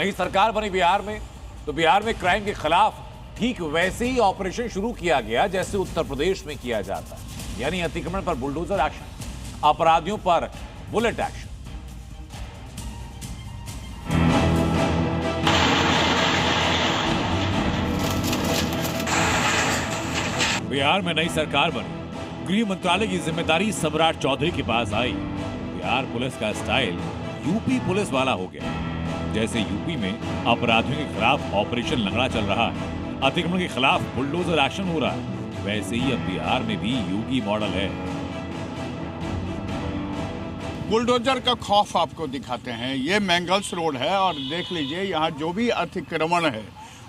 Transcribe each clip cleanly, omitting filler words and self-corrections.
नई सरकार बनी बिहार में, तो बिहार में क्राइम के खिलाफ ठीक वैसे ही ऑपरेशन शुरू किया गया जैसे उत्तर प्रदेश में किया जाता है, यानी अतिक्रमण पर बुलडोजर एक्शन, अपराधियों पर बुलेट एक्शन। बिहार में नई सरकार बनी, गृह मंत्रालय की जिम्मेदारी सम्राट चौधरी के पास आई। बिहार पुलिस का स्टाइल यूपी पुलिस वाला हो गया। जैसे यूपी में अपराधियों के खिलाफ ऑपरेशन लंगड़ा चल रहा है, अतिक्रमण के खिलाफ बुलडोजर एक्शन हो रहा है, वैसे ही अब बिहार में भी योगी मॉडल है। बुलडोजर का खौफ आपको दिखाते हैं। ये मैंगल्स रोड है और देख लीजिए यहाँ जो भी अतिक्रमण है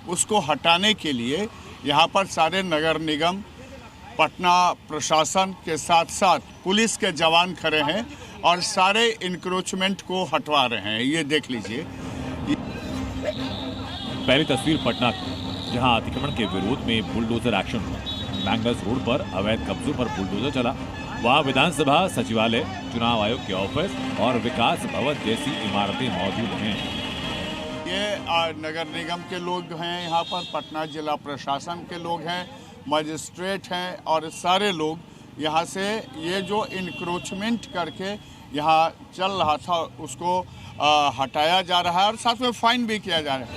उसको हटाने के लिए यहाँ पर सारे नगर निगम, पटना प्रशासन के साथ साथ पुलिस के जवान खड़े हैं और सारे इंक्रोचमेंट को हटवा रहे हैं। ये देख लीजिए। पहली तस्वीर पटना की, जहां अतिक्रमण के विरोध में बुलडोजर एक्शन हुआ। मैंगल्स रोड पर अवैध कब्जों पर बुलडोजर चला। वहां विधानसभा, सचिवालय, चुनाव आयोग के ऑफिस और विकास भवन जैसी इमारतें मौजूद हैं। ये नगर निगम के लोग हैं, यहाँ पर पटना जिला प्रशासन के लोग हैं, मजिस्ट्रेट हैं और सारे लोग यहाँ से ये जो इंक्रोचमेंट करके यहाँ चल रहा था उसको हटाया जा रहा है और साथ में फाइन भी किया जा रहा है।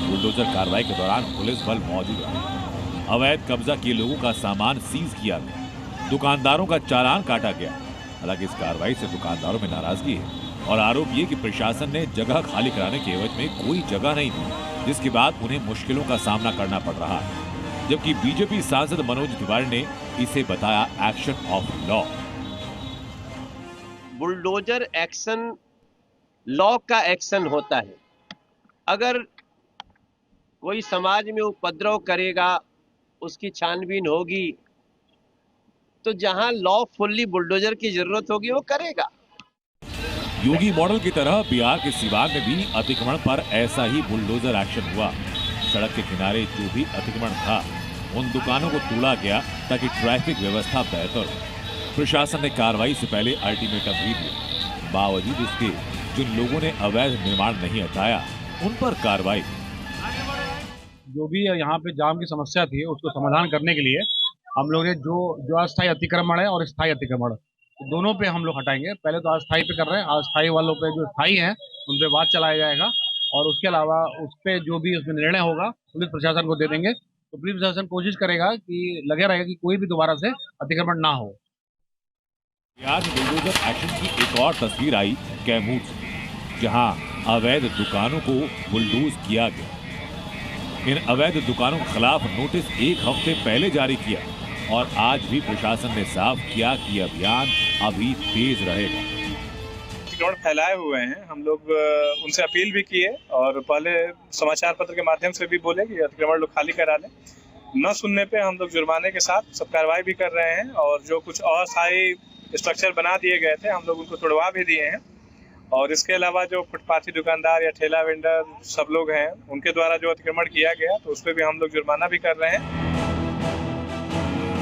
बुलडोजर कार्रवाई के दौरान पुलिस बल मौजूद रहा। अवैध कब्जा किए लोगों का सामान सीज किया गया, दुकानदारों का चालान काटा गया। हालांकि इस कार्रवाई से दुकानदारों में नाराजगी है और आरोप ये कि प्रशासन ने जगह खाली कराने के एवज में कोई जगह नहीं दी, जिसके बाद उन्हें मुश्किलों का सामना करना पड़ रहा है। जबकि बीजेपी सांसद मनोज तिवारी ने इसे बताया action of law. Bulldozer action law का एक्शन होता है। अगर कोई समाज में उपद्रव करेगा, उसकी छानबीन होगी, तो जहां लॉ फुल्ली बुलडोजर की जरूरत होगी वो करेगा। योगी मॉडल की तरह बिहार के सिवान में भी अतिक्रमण पर ऐसा ही बुलडोजर एक्शन हुआ। सड़क के किनारे जो भी अतिक्रमण था उन दुकानों को तोड़ा गया ताकि ट्रैफिक व्यवस्था बेहतर हो। प्रशासन ने कार्रवाई से पहले अल्टीमेटम भी दिया। बावजूद इसके जिन लोगों ने अवैध निर्माण नहीं हटाया उन पर कार्रवाई। जो भी यहाँ पे जाम की समस्या थी उसको समाधान करने के लिए हम लोग ने जो अस्थायी अतिक्रमण है और स्थायी अतिक्रमण दोनों पे हम लोग हटाएंगे। पहले तो अस्थायी पे कर रहे हैं, अस्थायी वालों पे जो स्थायी हैं उन पे बात चलाया जाएगा और उसके अलावा उस पे जो भी उसमें निर्णय होगा पुलिस प्रशासन को दे देंगे। तो पुलिस प्रशासन कोशिश करेगा कि लगे रहेगा कि कोई भी दोबारा से अतिक्रमण ना हो। बिहार में बुलडोजर एक्शन की एक और तस्वीर आई कैमूर से, जहां अवैध दुकानों को बुलडोज किया गया। इन अवैध दुकानों के खिलाफ नोटिस एक हफ्ते पहले जारी किया और आज भी प्रशासन ने साफ किया कि अभियान अभी तेज रहेगा। अतिक्रमण फैलाए हुए हैं, हम लोग उनसे अपील भी किए और पहले समाचार पत्र के माध्यम से भी बोले कि अतिक्रमण लोग खाली करा लें। न सुनने पे हम लोग जुर्माने के साथ सब कार्रवाई भी कर रहे हैं और जो कुछ अस्थायी स्ट्रक्चर बना दिए गए थे हम लोग उनको तोड़वा भी दिए हैं। और इसके अलावा जो फुटपाथी दुकानदार या ठेला वेंडर सब लोग हैं उनके द्वारा जो अतिक्रमण किया गया तो उस पर भी हम लोग जुर्माना भी कर रहे हैं।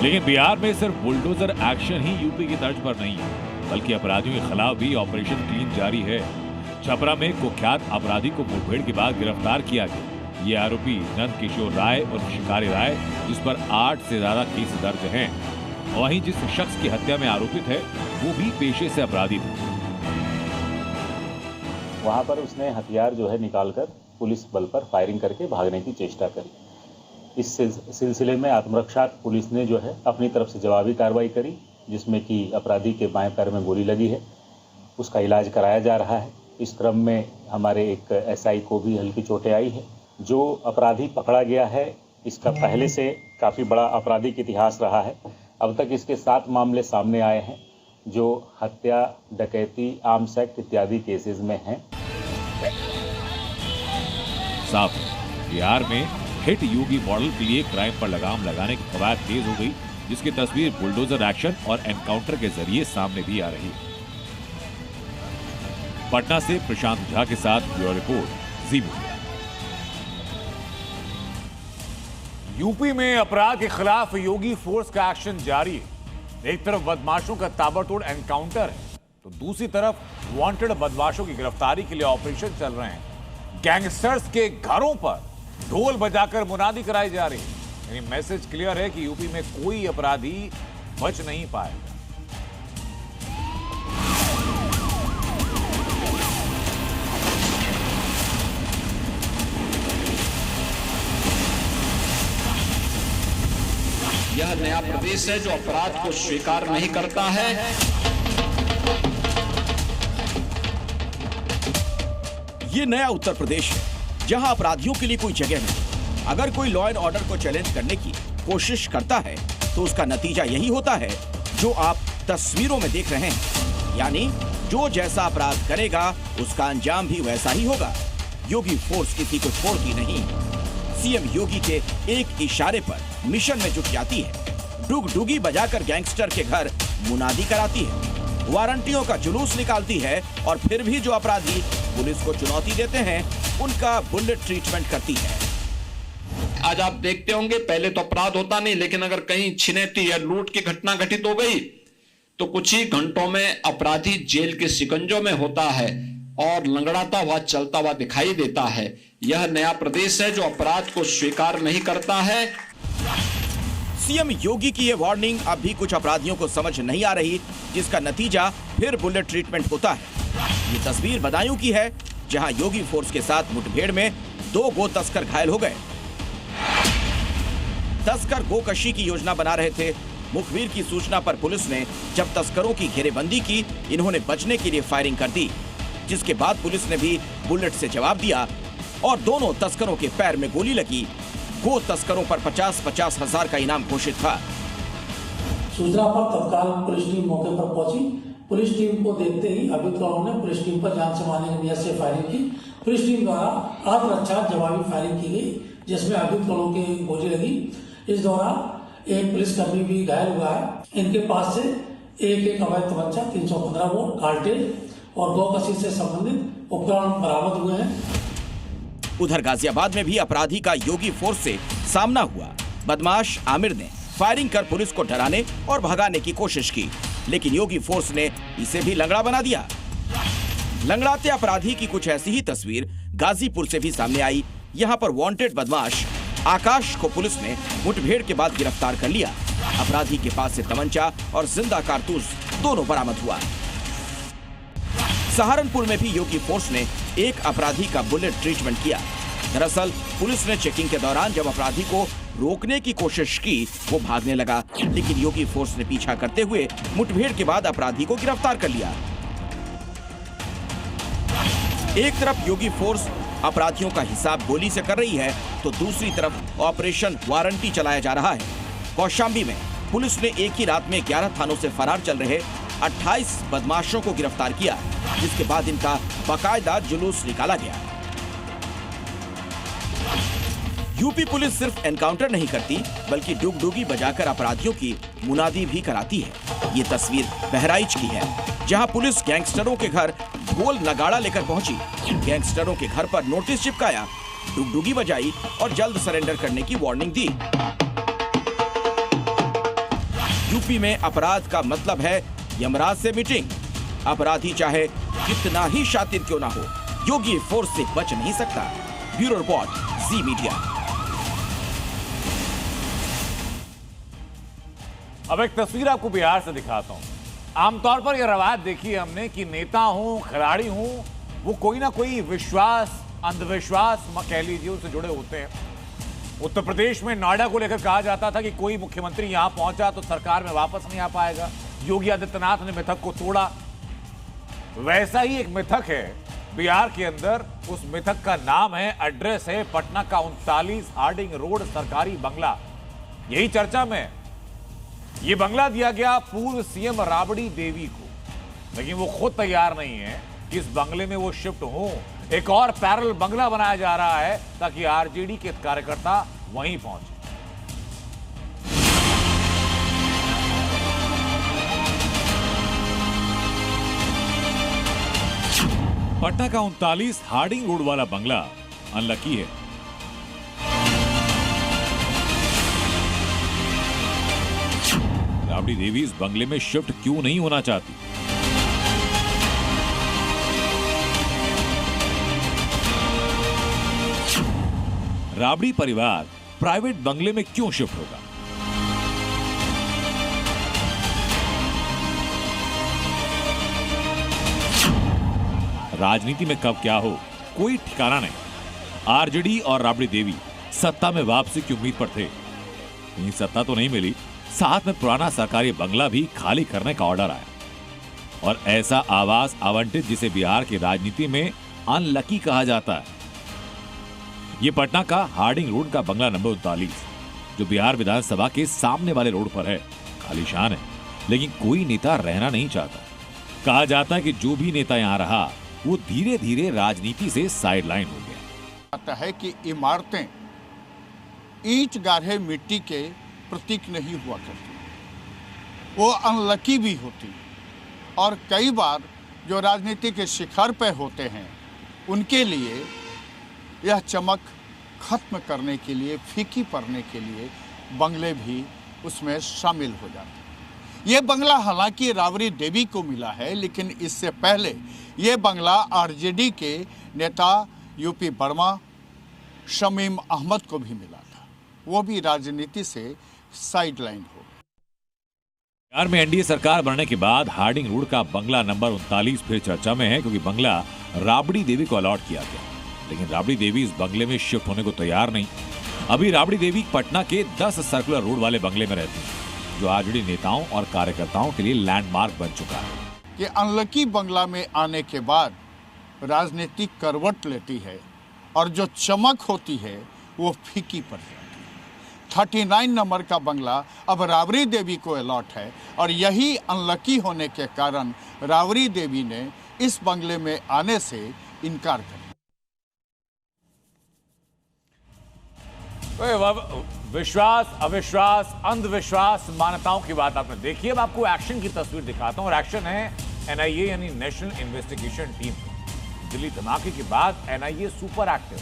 लेकिन बिहार में सिर्फ बुलडोजर एक्शन ही यूपी की तर्ज पर नहीं है, बल्कि अपराधियों के खिलाफ भी ऑपरेशन क्लीन जारी है। छपरा में कुख्यात अपराधी को मुठभेड़ के बाद गिरफ्तार किया गया। ये आरोपी नंद किशोर राय और शिकारी राय, जिस पर 8 से ज्यादा केस दर्ज हैं। वहीं जिस शख्स की हत्या में आरोपित है वो भी पेशे से अपराधी था। वहां पर उसने हथियार जो है निकालकर पुलिस बल पर फायरिंग करके भागने की चेष्टा करी। इस सिलसिले में आत्मरक्षा पुलिस ने जो है अपनी तरफ से जवाबी कार्रवाई करी, जिसमें कि अपराधी के बाएं पैर में गोली लगी है, उसका इलाज कराया जा रहा है। इस क्रम में हमारे एक एसआई को भी हल्की चोटें आई है। जो अपराधी पकड़ा गया है इसका पहले से काफ़ी बड़ा आपराधिक इतिहास रहा है। अब तक इसके 7 मामले सामने आए हैं जो हत्या, डकैती, आर्म्स एक्ट इत्यादि केसेस में हैं। साफ बिहार में हिट योगी मॉडल के लिए क्राइम पर लगाम लगाने की कवायद तेज हो गई, जिसकी तस्वीर बुलडोजर एक्शन और एनकाउंटर के जरिए सामने भी आ रही है। पटना से प्रशांत झा के साथ ब्यूरो रिपोर्ट, जी मीडिया। यूपी में अपराध के खिलाफ योगी फोर्स का एक्शन जारी है। एक तरफ बदमाशों का ताबड़तोड़ एनकाउंटर है तो दूसरी तरफ वांटेड बदमाशों की गिरफ्तारी के लिए ऑपरेशन चल रहे हैं। गैंगस्टर्स के घरों पर ढोल बजाकर मुनादी कराई जा रही है। यानी मैसेज क्लियर है कि यूपी में कोई अपराधी बच नहीं पाएगा। यह नया प्रदेश है जो अपराध को स्वीकार नहीं करता है। ये नया उत्तर प्रदेश है जहां अपराधियों के लिए कोई जगह नहीं। अगर कोई लॉ एंड ऑर्डर को चैलेंज करने की कोशिश करता है तो उसका नतीजा यही होता है जो आप तस्वीरों में देख रहे हैं, यानी जो जैसा अपराध करेगा उसका अंजाम भी वैसा ही होगा। योगी फोर्स किसी को छोड़ती नहीं। सीएम योगी के एक इशारे पर मिशन में जुट जाती है। डुगडुगी बजाकर गैंगस्टर के घर मुनादी कराती है, वारंटियों का जुलूस निकालती है और फिर भी जो अपराधी पुलिस को चुनौती देते हैं उनका बुलेट ट्रीटमेंट करती है। आज आप देखते होंगे पहले तो अपराध होता नहीं, लेकिन अगर कहीं छिनैती या लूट की घटना घटित हो गई तो कुछ ही घंटों में अपराधी जेल के शिकंजों में होता है और लंगड़ाता हुआ चलता हुआ दिखाई देता है। यह नया प्रदेश है जो अपराध को स्वीकार नहीं करता है। सीएम योगी की ये वार्निंग अब भी कुछ अपराधियों को समझ नहीं आ रही, जिसका नतीजा फिर बुलेट ट्रीटमेंट होता है। ये तस्वीर बदायूं की है जहां योगी फोर्स के साथ मुठभेड़ में 2 गो तस्कर घायल हो गए। तस्कर गोकशी की योजना बना रहे थे। मुखबिर की सूचना पर पुलिस ने जब तस्करों की घेरेबंदी की, इन्होंने बचने के लिए फायरिंग कर दी, जिसके बाद पुलिस ने भी बुलेट से जवाब दिया और दोनों तस्करों के पैर में गोली लगी। गो तस्करों पर 50-50 हजार का इनाम घोषित था। सूचना पर तत्काल पुलिस टीम मौके पर पहुंची। पुलिस टीम को देखते ही अभियुक्तों ने पुलिस टीम पर जान से मारने की नियत से फायरिंग की। पुलिस टीम द्वारा आत्मरक्षा जवाबी फायरिंग की गई, जिसमें अभियुक्तों की गोली लगी। इस दौरान एक पुलिसकर्मी भी घायल हुआ है। इनके पास से एक अवैध तमंचा, 315 बोर, कार्टेज और गोकशी से संबंधित उपकरण बरामद हुए हैं। उधर गाजियाबाद में भी अपराधी का योगी फोर्स से सामना हुआ। बदमाश आमिर ने फायरिंग कर पुलिस को डराने और भगाने की कोशिश की, लेकिन योगी फोर्स ने इसे भी लंगड़ा बना दिया। लंगड़ाते अपराधी की कुछ ऐसी ही तस्वीर गाजीपुर से भी सामने आई। यहाँ पर वांटेड बदमाश आकाश को पुलिस ने मुठभेड़ के बाद गिरफ्तार कर लिया। अपराधी के पास से तमंचा और जिंदा कारतूस दोनों बरामद हुआ। सहारनपुर में भी योगी फोर्स ने एक अपराधी का बुलेट ट्रीटमेंट किया। दरअसल पुलिस ने चेकिंग के दौरान जब अपराधी को रोकने की कोशिश की, वो भागने लगा, लेकिन योगी फोर्स ने पीछा करते हुए मुठभेड़ के बाद अपराधी को गिरफ्तार कर लिया। एक तरफ योगी फोर्स अपराधियों का हिसाब गोली से कर रही है, तो दूसरी तरफ ऑपरेशन वारंटी चलाया जा रहा है। कौशाम्बी में पुलिस ने एक ही रात में 11 थानों से फरार चल रहे 28 बदमाशों को गिरफ्तार किया, जिसके बाद इनका बाकायदा जुलूस निकाला गया। यूपी पुलिस सिर्फ एनकाउंटर नहीं करती, बल्कि डुगडुगी बजाकर अपराधियों की मुनादी भी कराती है। ये तस्वीर बहराइच की है, जहां पुलिस गैंगस्टरों के घर ढोल नगाड़ा लेकर पहुंची। गैंगस्टरों के घर पर नोटिस चिपकाया, डुगडुगी बजाई और जल्द सरेंडर करने की वार्निंग दी। यूपी में अपराध का मतलब है यमराज से मीटिंग। अपराधी चाहे कितना ही शातिर क्यों ना हो, योगी फोर्स से बच नहीं सकता। ब्यूरो रिपोर्ट, जी मीडिया। अब एक तस्वीर आपको बिहार से दिखाता हूं। आमतौर पर यह रवायत देखी है हमने कि नेता हूं, खिलाड़ी हूं, वो कोई ना कोई विश्वास, अंधविश्वास कह लीजिए, उससे जुड़े होते हैं। उत्तर प्रदेश में नोएडा को लेकर कहा जाता था कि कोई मुख्यमंत्री यहां पहुंचा तो सरकार में वापस नहीं आ पाएगा। योगी आदित्यनाथ ने मिथक को तोड़ा। वैसा ही एक मिथक है बिहार के अंदर। उस मिथक का नाम है, एड्रेस है पटना का 39 हार्डिंग रोड सरकारी बंगला। यही चर्चा में ये बंगला दिया गया पूर्व सीएम राबड़ी देवी को, लेकिन वो खुद तैयार नहीं है कि इस बंगले में वो शिफ्ट हो। एक और पैरेलल बंगला बनाया जा रहा है ताकि आरजेडी के कार्यकर्ता वहीं पहुंचे। पटना का 39 हार्डिंग रोड वाला बंगला अनलकी है। राबड़ी देवी इस बंगले में शिफ्ट क्यों नहीं होना चाहती? राबड़ी परिवार प्राइवेट बंगले में क्यों शिफ्ट होगा? राजनीति में कब क्या हो कोई ठिकाना नहीं। आरजेडी और राबड़ी देवी सत्ता में वापसी की उम्मीद पर थे। कहीं सत्ता तो नहीं मिली, साथ में पुराना सरकारी बंगला भी खाली करने का ऑर्डर आया और ऐसा आवास आवंटित जिसे बिहार की राजनीति में अनलकी कहा जाता है। यह पटना का हार्डिंग रोड का बंगला नंबर 39 जो बिहार विधानसभा के सामने वाले रोड पर है। खालिशान है, लेकिन कोई नेता रहना नहीं चाहता। कहा जाता है कि जो भी नेता यहां रहा वो धीरे धीरे राजनीति से साइडलाइन हो गया। आता है कि इमारतें ईंट गाढ़े मिट्टी के प्रतीक नहीं हुआ करती, वो अनलकी भी होती और कई बार जो राजनीति के शिखर पे होते हैं उनके लिए यह चमक खत्म करने के लिए, फीकी पड़ने के लिए बंगले भी उसमें शामिल हो जाते हैं। ये बंगला हालांकि राबड़ी देवी को मिला है, लेकिन इससे पहले ये बंगला आरजेडी के नेता यूपी वर्मा शमीम अहमद को भी मिला था। वो भी राजनीति से साइडलाइन हो गए। बिहार में एनडीए सरकार बनने के बाद हार्डिंग रोड का बंगला नंबर 39 फिर चर्चा में है, क्योंकि बंगला राबड़ी देवी को अलॉट किया गया। लेकिन राबड़ी देवी इस बंगले में शिफ्ट होने को तैयार नहीं। अभी राबड़ी देवी पटना के 10 सर्कुलर रोड वाले बंगले में रहती है, जो आरजेडी नेताओं और कार्यकर्ताओं के लिए लैंडमार्क बन चुका है। कि अनलकी बंगला में आने के बाद राजनीति करवट लेती है और जो चमक होती है वो फीकी पड़ जाती है। 39 नंबर का बंगला अब राबड़ी देवी को अलॉट है और यही अनलकी होने के कारण राबड़ी देवी ने इस बंगले में आने से इनकार कर दिया। विश्वास, अविश्वास, अंधविश्वास, मान्यताओं की बात आपने देखी। अब आपको एक्शन की तस्वीर दिखाता हूं और एक्शन है एनआईए यानी नेशनल इन्वेस्टिगेशन टीम। दिल्ली धमाके के बाद एनआईए सुपर एक्टिव।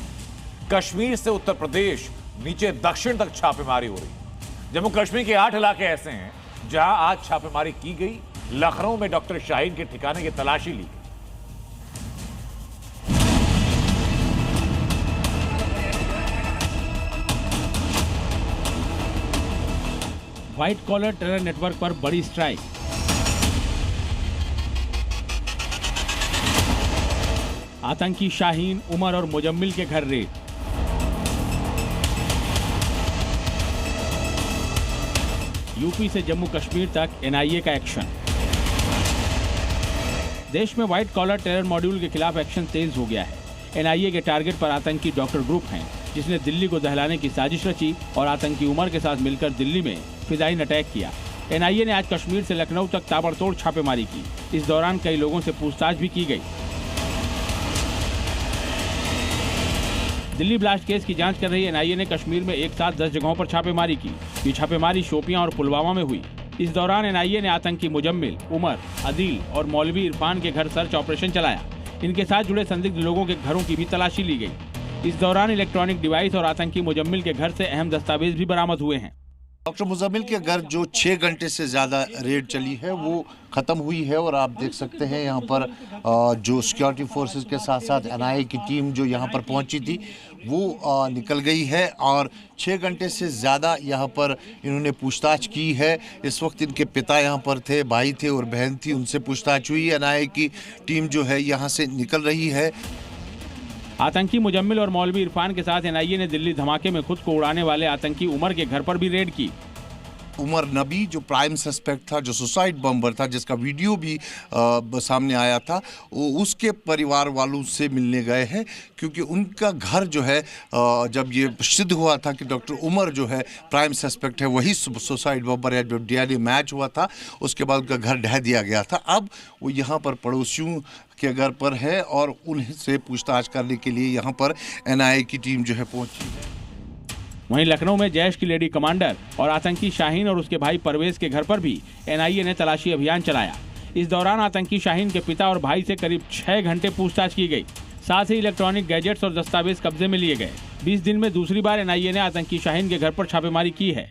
कश्मीर से उत्तर प्रदेश नीचे दक्षिण तक छापेमारी हो रही। जम्मू कश्मीर के 8 इलाके ऐसे हैं जहां आज छापेमारी की गई। लखनऊ में डॉक्टर शाहीन के ठिकाने की तलाशी ली गई। व्हाइट कॉलर टेरर नेटवर्क पर बड़ी स्ट्राइक। आतंकी शाहीन, उमर और मुजम्मिल के घर रेड। यूपी से जम्मू कश्मीर तक एनआईए का एक्शन। देश में व्हाइट कॉलर टेरर मॉड्यूल के खिलाफ एक्शन तेज हो गया है। एनआईए के टारगेट पर आतंकी डॉक्टर ग्रुप हैं, जिसने दिल्ली को दहलाने की साजिश रची और आतंकी उमर के साथ मिलकर दिल्ली में फिदायीन अटैक किया। एनआईए ने आज कश्मीर से लखनऊ तक ताबड़तोड़ छापेमारी की। इस दौरान कई लोगों से पूछताछ भी की गई। दिल्ली ब्लास्ट केस की जांच कर रही एनआईए ने कश्मीर में एक साथ 10 जगहों पर छापेमारी की। ये छापेमारी शोपियां और पुलवामा में हुई। इस दौरान एनआईए ने आतंकी मुजम्मिल, उमर, अदील और मौलवी इरफान के घर सर्च ऑपरेशन चलाया। इनके साथ जुड़े संदिग्ध लोगों के घरों की भी तलाशी ली गई। इस दौरान इलेक्ट्रॉनिक डिवाइस और आतंकी मुजम्मिल के घर से अहम दस्तावेज भी बरामद हुए हैं। डॉक्टर मुजम्मिल के घर जो 6 घंटे से ज़्यादा रेड चली है वो ख़त्म हुई है और आप देख सकते हैं यहाँ पर जो सिक्योरिटी फोर्सेस के साथ साथ एनआईए की टीम जो यहाँ पर पहुँची थी वो निकल गई है और 6 घंटे से ज़्यादा यहाँ पर इन्होंने पूछताछ की है। इस वक्त इनके पिता यहाँ पर थे, भाई थे और बहन थी, उनसे पूछताछ हुई। एनआईए की टीम जो है यहाँ से निकल रही है। आतंकी मुजम्मिल और मौलवी इरफान के साथ एनआईए ने दिल्ली धमाके में खुद को उड़ाने वाले आतंकी उमर के घर पर भी रेड की। उमर नबी जो प्राइम सस्पेक्ट था, जो सुसाइड बम्बर था, जिसका वीडियो भी सामने आया था, वो उसके परिवार वालों से मिलने गए हैं, क्योंकि उनका घर जो है जब ये सिद्ध हुआ था कि डॉक्टर उमर जो है प्राइम सस्पेक्ट है, वही सुसाइड बम्बर है। जब डीएनए मैच हुआ था उसके बाद उनका घर ढह दिया गया था। अब वो यहाँ पर पड़ोसियों के घर पर है और उनसे पूछताछ करने के लिए यहाँ पर एनआईए की टीम जो है पहुँची है। वहीं लखनऊ में जैश की लेडी कमांडर और आतंकी शाहीन और उसके भाई परवेज के घर पर भी एनआईए ने तलाशी अभियान चलाया। इस दौरान आतंकी शाहीन के पिता और भाई से करीब 6 घंटे पूछताछ की गई। साथ ही इलेक्ट्रॉनिक गैजेट्स और दस्तावेज कब्जे में लिए गए। 20 दिन में दूसरी बार एनआईए ने आतंकी शाहीन के घर पर छापेमारी की है।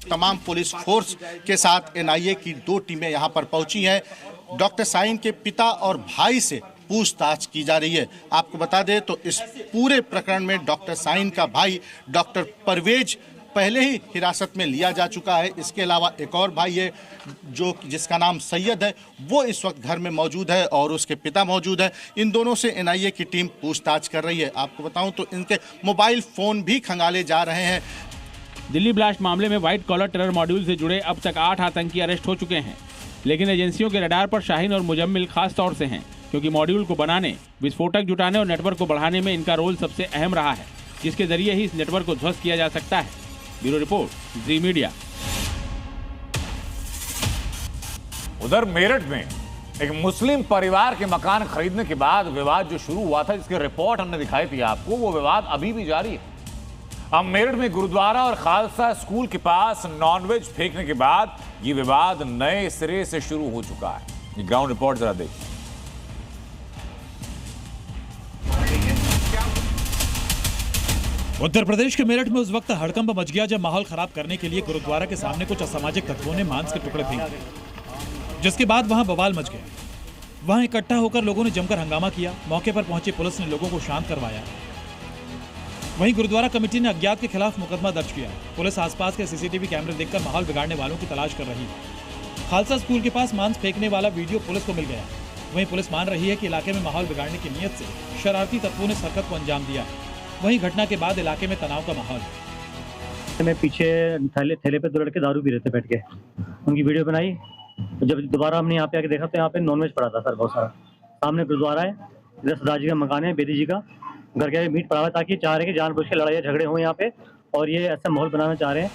तमाम पुलिस फोर्स के साथ एनआईए की 2 टीमें यहां पर पहुंची हैं। डॉक्टर शाहीन के पिता और भाई से पूछताछ की जा रही है। आपको बता दें तो इस पूरे प्रकरण में डॉक्टर शाहीन का भाई डॉक्टर परवेज पहले ही हिरासत में लिया जा चुका है। इसके अलावा एक और भाई है जिसका नाम सैयद है, वो इस वक्त घर में मौजूद है और उसके पिता मौजूद है। इन दोनों से एनआईए की टीम पूछताछ कर रही है। आपको बताऊं तो इनके मोबाइल फोन भी खंगाले जा रहे हैं। दिल्ली ब्लास्ट मामले में व्हाइट कॉलर टेरर मॉड्यूल से जुड़े अब तक 8 आतंकी अरेस्ट हो चुके हैं, लेकिन एजेंसियों के रडार पर शाहीन और मुजम्मिल खास तौर से हैं, क्योंकि मॉड्यूल को बनाने, विस्फोटक जुटाने और नेटवर्क को बढ़ाने में इनका रोल सबसे अहम रहा है, जिसके जरिए ही इस नेटवर्क को ध्वस्त किया जा सकता है। ब्यूरो रिपोर्ट, जी मीडिया। उधर मेरठ में एक मुस्लिम परिवार के मकान खरीदने के बाद विवाद जो शुरू हुआ था, जिसकी रिपोर्ट हमने दिखाई थी आपको, वो विवाद अभी भी जारी है। अब मेरठ में गुरुद्वारा और खालसा स्कूल के पास नॉनवेज फेंकने के बाद ये विवाद नए सिरे से शुरू हो चुका है। ये ग्राउंड रिपोर्ट जरा देखिए। उत्तर प्रदेश के मेरठ में उस वक्त हड़कंप मच गया जब माहौल खराब करने के लिए गुरुद्वारा के सामने कुछ असामाजिक तत्वों ने मांस के टुकड़े फेंक दिए, जिसके बाद वहां बवाल मच गया। वहां इकट्ठा होकर लोगों ने जमकर हंगामा किया। मौके पर पहुंची पुलिस ने लोगों को शांत करवाया। वहीं गुरुद्वारा कमेटी ने अज्ञात के खिलाफ मुकदमा दर्ज किया। पुलिस आसपास के सीसीटीवी कैमरे देखकर माहौल बिगाड़ने वालों की तलाश कर रही है। खालसा स्कूल के पास मांस फेंकने वाला वीडियो पुलिस को मिल गया। वहीं पुलिस मान रही है कि इलाके में माहौल बिगाड़ने की नीयत से शरारती तत्वों ने हरकत को अंजाम दिया। वहीं घटना के बाद इलाके में तनाव का माहौल है। मैं पीछे थैले पे 2 लड़के दारू पी रहे थे बैठ के, उनकी वीडियो बनाई। जब दोबारा हमने यहाँ पे आके देखा तो यहाँ पे नॉनवेज पड़ा था सर, बहुत सारा। सामने गुरुद्वारा है, इधर सरदार जी का मकान है, बेदी जी का घर के मीट पड़ा हुआ, ताकि चाह रहे कि जानबूझ के लड़ाई झगड़े हो यहाँ पे और ये ऐसा माहौल बनाना चाह रहे हैं।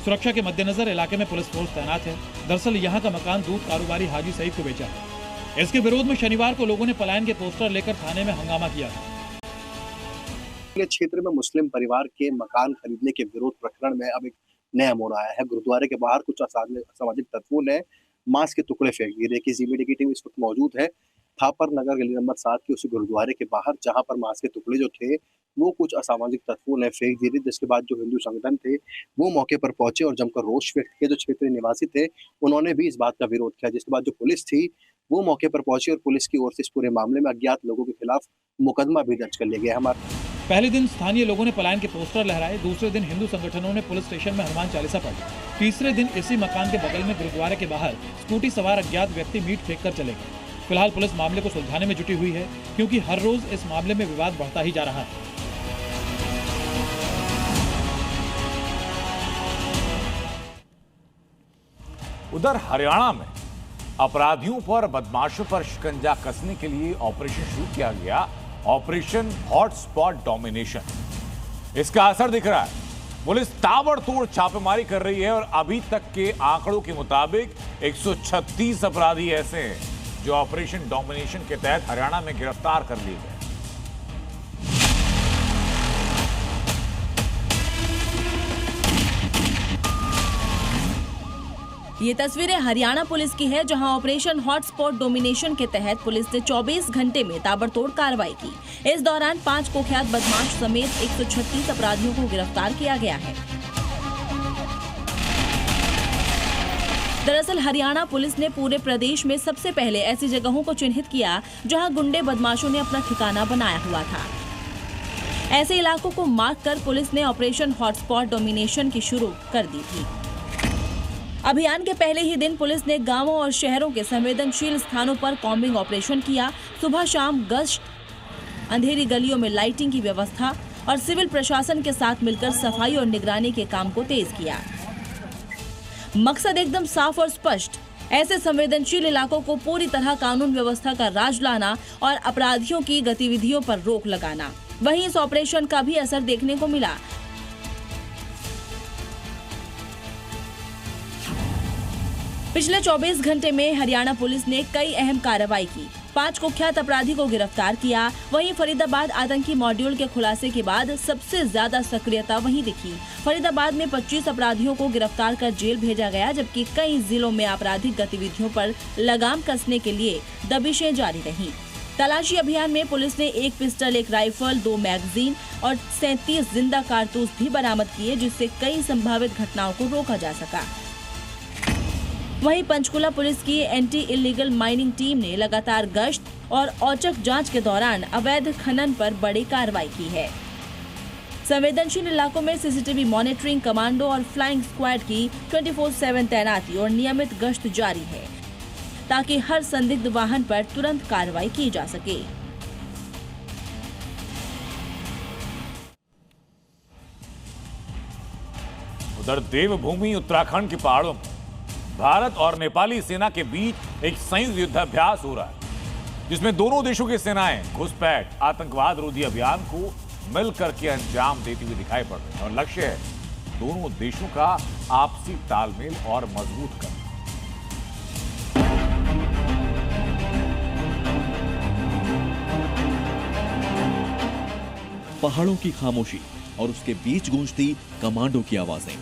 सुरक्षा के मद्देनजर इलाके में पुलिस फोर्स तैनात है। दरअसल यहाँ का मकान दूध कारोबारी हाजी सईद को बेचा है। इसके विरोध में शनिवार को लोगों ने पलायन के पोस्टर लेकर थाने में हंगामा किया। क्षेत्र में मुस्लिम परिवार के मकान खरीदने के विरोध प्रकरण में अब एक नया मोड़ आया है। गुरुद्वारे के बाहर कुछ असामाजिक तत्वों ने मांस के टुकड़े फेंक दिए। देखिए जी मीडिया की टीम इस वक्त मौजूद है थापर नगर गली नंबर 7 के उस गुरुद्वारे के बाहर, जहां पर मांस के टुकड़े जो थे वो कुछ असामाजिक तत्वों ने फेंक दिए थे, जिसके बाद जो हिंदू संगठन थे वो मौके पर पहुंचे और जमकर रोष व्यक्त किया। जो क्षेत्रीय निवासी थे उन्होंने भी इस बात का विरोध किया, जिसके बाद जो पुलिस थी वो मौके पर पहुंची और पुलिस की ओर से इस पूरे मामले में अज्ञात लोगों के खिलाफ मुकदमा भी दर्ज कर लिया गया। हमारे पहले दिन स्थानीय लोगों ने पलायन के पोस्टर लहराए। दूसरे दिन हिंदू संगठनों ने पुलिस स्टेशन में हनुमान चालीसा पढ़ी। तीसरे दिन इसी मकान के बगल में गुरुद्वारे के बाहर स्कूटी सवार अज्ञात व्यक्ति मीट फेंक कर चले गए। फिलहाल पुलिस मामले को सुलझाने में जुटी हुई है, क्योंकि हर रोज इस मामले में विवाद बढ़ता ही जा रहा है। उधर हरियाणा में अपराधियों पर, बदमाशों पर शिकंजा कसने के लिए ऑपरेशन शुरू किया गया, ऑपरेशन हॉटस्पॉट डोमिनेशन। इसका असर दिख रहा है। पुलिस ताबड़तोड़ छापेमारी कर रही है और अभी तक के आंकड़ों के मुताबिक 136 अपराधी ऐसे हैं जो ऑपरेशन डोमिनेशन के तहत हरियाणा में गिरफ्तार कर लिए गए। ये तस्वीरें हरियाणा पुलिस की है, जहां ऑपरेशन हॉटस्पॉट डोमिनेशन के तहत पुलिस ने 24 घंटे में ताबड़तोड़ कार्रवाई की। इस दौरान 5 कुख्यात बदमाश समेत 136 अपराधियों को गिरफ्तार किया गया है। दरअसल हरियाणा पुलिस ने पूरे प्रदेश में सबसे पहले ऐसी जगहों को चिन्हित किया जहां गुंडे बदमाशों ने अपना ठिकाना बनाया हुआ था। ऐसे इलाकों को मार्क कर पुलिस ने ऑपरेशन हॉटस्पॉट डोमिनेशन की शुरू कर दी थी। अभियान के पहले ही दिन पुलिस ने गांवों और शहरों के संवेदनशील स्थानों पर कॉम्बिंग ऑपरेशन किया। सुबह शाम गश्त, अंधेरी गलियों में लाइटिंग की व्यवस्था और सिविल प्रशासन के साथ मिलकर सफाई और निगरानी के काम को तेज किया। मकसद एकदम साफ और स्पष्ट, ऐसे संवेदनशील इलाकों को पूरी तरह कानून व्यवस्था का राज लाना और अपराधियों की गतिविधियों पर रोक लगाना। वहीं इस ऑपरेशन का भी असर देखने को मिला। पिछले 24 घंटे में हरियाणा पुलिस ने कई अहम कार्रवाई की। 5 कुख्यात अपराधी को गिरफ्तार किया। वहीं फरीदाबाद आतंकी मॉड्यूल के खुलासे के बाद सबसे ज्यादा सक्रियता वहीं दिखी। फरीदाबाद में 25 अपराधियों को गिरफ्तार कर जेल भेजा गया, जबकि कई जिलों में आपराधिक गतिविधियों पर लगाम कसने के लिए दबिशें जारी रहीं। तलाशी अभियान में पुलिस ने 1 पिस्टल, 1 राइफल, 2 मैगजीन और 37 जिंदा कारतूस भी बरामद किए, जिससे कई संभावित घटनाओं को रोका जा सका। वहीं पंचकुला पुलिस की एंटी इलीगल माइनिंग टीम ने लगातार गश्त और औचक जांच के दौरान अवैध खनन पर बड़ी कार्रवाई की है। संवेदनशील इलाकों में सीसीटीवी मॉनिटरिंग, कमांडो और फ्लाइंग स्क्वाड की 24/7 तैनाती और नियमित गश्त जारी है, ताकि हर संदिग्ध वाहन पर तुरंत कार्रवाई की जा सके। उधर देवभूमि उत्तराखंड के पहाड़ों में भारत और नेपाली सेना के बीच एक संयुक्त युद्धाभ्यास हो रहा है, जिसमें दोनों देशों की सेनाएं घुसपैठ आतंकवाद रोधी अभियान को मिलकर के अंजाम देती हुई दिखाई पड़ रही है और लक्ष्य है दोनों देशों का आपसी तालमेल और मजबूत करना। पहाड़ों की खामोशी और उसके बीच गूंजती कमांडो की आवाजें।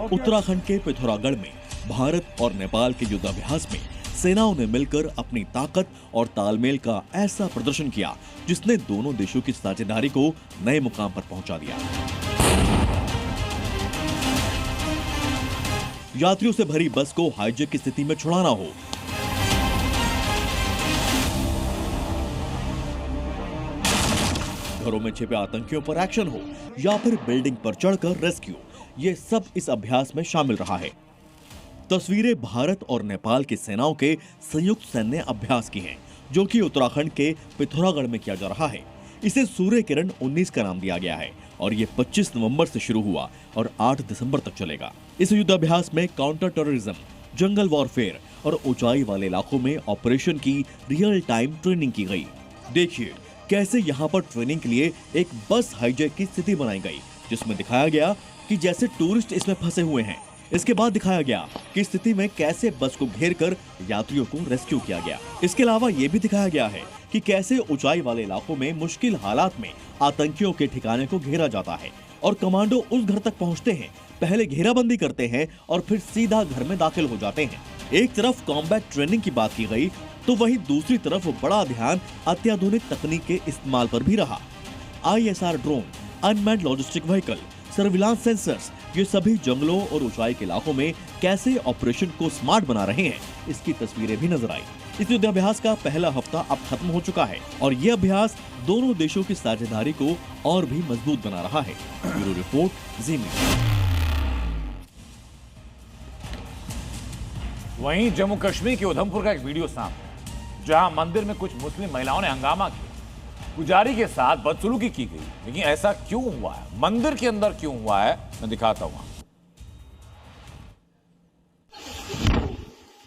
उत्तराखंड के पिथौरागढ़ में भारत और नेपाल के युद्धाभ्यास में सेनाओं ने मिलकर अपनी ताकत और तालमेल का ऐसा प्रदर्शन किया जिसने दोनों देशों की साझेदारी को नए मुकाम पर पहुंचा दिया। यात्रियों से भरी बस को हाईजैक की स्थिति में छुड़ाना हो, घरों में छिपे आतंकियों पर एक्शन हो या फिर बिल्डिंग पर चढ़कर रेस्क्यू, ये सब इस अभ्यास में शामिल रहा है। तस्वीरें भारत और नेपाल की सेनाओं के संयुक्त सैन्य अभ्यास की हैं, जो कि उत्तराखंड के पिथौरागढ़ में किया जा रहा है। इसे सूर्य किरण 19 का नाम दिया गया है और ये 25 नवंबर से शुरू हुआ और 8 दिसंबर तक चलेगा। इस युद्धाभ्यास में काउंटर टेररिज्म, जंगल वॉरफेयर और ऊंचाई वाले इलाकों में ऑपरेशन की रियल टाइम ट्रेनिंग की गई। देखिए कैसे यहाँ पर ट्रेनिंग के लिए एक बस हाईजैक की स्थिति बनाई गई, जिसमें दिखाया गया कि जैसे टूरिस्ट इसमें फंसे हुए हैं। इसके बाद दिखाया गया कि स्थिति में कैसे बस को घेरकर यात्रियों को रेस्क्यू किया गया। इसके अलावा ये भी दिखाया गया है कि कैसे ऊंचाई वाले इलाकों में मुश्किल हालात में आतंकियों के ठिकाने को घेरा जाता है और कमांडो उस घर तक पहुंचते हैं, पहले घेराबंदी करते हैं और फिर सीधा घर में दाखिल हो जाते हैं। एक तरफ कॉम्बैट ट्रेनिंग की बात की गई तो वहीं दूसरी तरफ बड़ा ध्यान अत्याधुनिक तकनीक के इस्तेमाल पर भी रहा। ISR drone, unmanned logistic vehicle, surveillance sensors, ये सभी जंगलों और ऊंचाई के इलाकों में कैसे ऑपरेशन को स्मार्ट बना रहे हैं, इसकी तस्वीरें भी नजर आई। इस युद्धाभ्यास का पहला हफ्ता अब खत्म हो चुका है और ये अभ्यास दोनों देशों की साझेदारी को और भी मजबूत बना रहा है। ब्यूरो रिपोर्ट, जी मीडिया। वहीं जम्मू कश्मीर के उधमपुर का एक वीडियो सामने, जहां मंदिर में कुछ मुस्लिम महिलाओं ने हंगामा किया, पुजारी के साथ बदसलूकी की गई। लेकिन ऐसा क्यों हुआ है, मंदिर के अंदर क्यों हुआ है, मैं दिखाता हूं।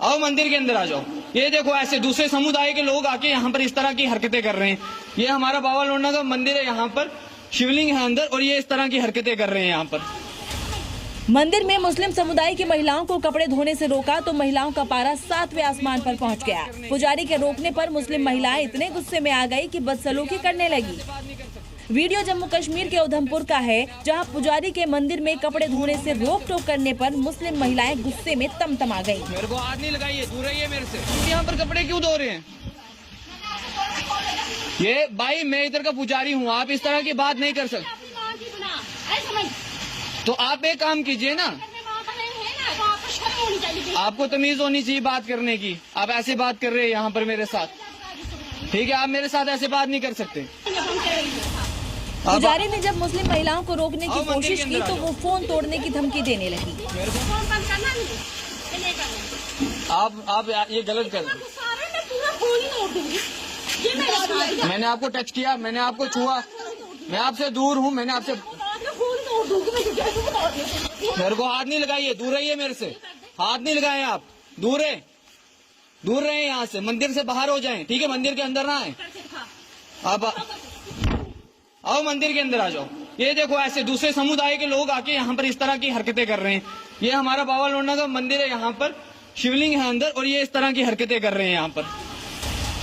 आओ मंदिर के अंदर आ जाओ। ये देखो ऐसे दूसरे समुदाय के लोग आके यहाँ पर इस तरह की हरकतें कर रहे हैं। ये हमारा बाबा लोना का मंदिर है, यहाँ पर शिवलिंग है अंदर और ये इस तरह की हरकतें कर रहे हैं। यहाँ पर मंदिर में मुस्लिम समुदाय की महिलाओं को कपड़े धोने से रोका तो महिलाओं का पारा 7वें आसमान पर पहुंच गया। पुजारी के रोकने पर मुस्लिम महिलाएं इतने गुस्से में आ गई कि बदसलूकी करने लगी। वीडियो जम्मू कश्मीर के उधमपुर का है, जहां पुजारी के मंदिर में कपड़े धोने से रोक टोक करने पर मुस्लिम महिलाएं गुस्से में तमतमा गयी। मेरे को हाथ नहीं लगाइए, दूर रहिए मेरे से। यहाँ पर कपड़े क्यों धो रहे हैं? ये भाई मैं इधर का पुजारी हूँ, आप इस तरह की बात नहीं कर सकते। तो आप एक काम कीजिए ना, आपको तमीज होनी चाहिए बात करने की। आप ऐसे बात कर रहे हैं यहाँ पर मेरे साथ, ठीक है? आप मेरे साथ ऐसे बात नहीं कर सकते। पुजारी ने जब मुस्लिम महिलाओं को रोकने की कोशिश की तो वो फोन तोड़ने की धमकी देने लगी। आप ये गलत कर रहे। मैंने आपको टच किया, मैंने आपको छुआ, मैं आपसे दूर हूँ, मैंने आपसे मेरे को हाथ नहीं लगाइए, दूर रहिए मेरे से। हाथ नहीं लगाए आप, दूर रहे यहाँ से। मंदिर से बाहर हो जाएं, ठीक है? मंदिर के अंदर ना आए। आप आओ मंदिर के अंदर आ जाओ। ये देखो ऐसे दूसरे समुदाय के लोग आके यहाँ पर इस तरह की हरकतें कर रहे हैं। ये हमारा बाबा लोना का मंदिर है, यहाँ पर शिवलिंग है अंदर और ये इस तरह की हरकतें कर रहे हैं यहाँ पर।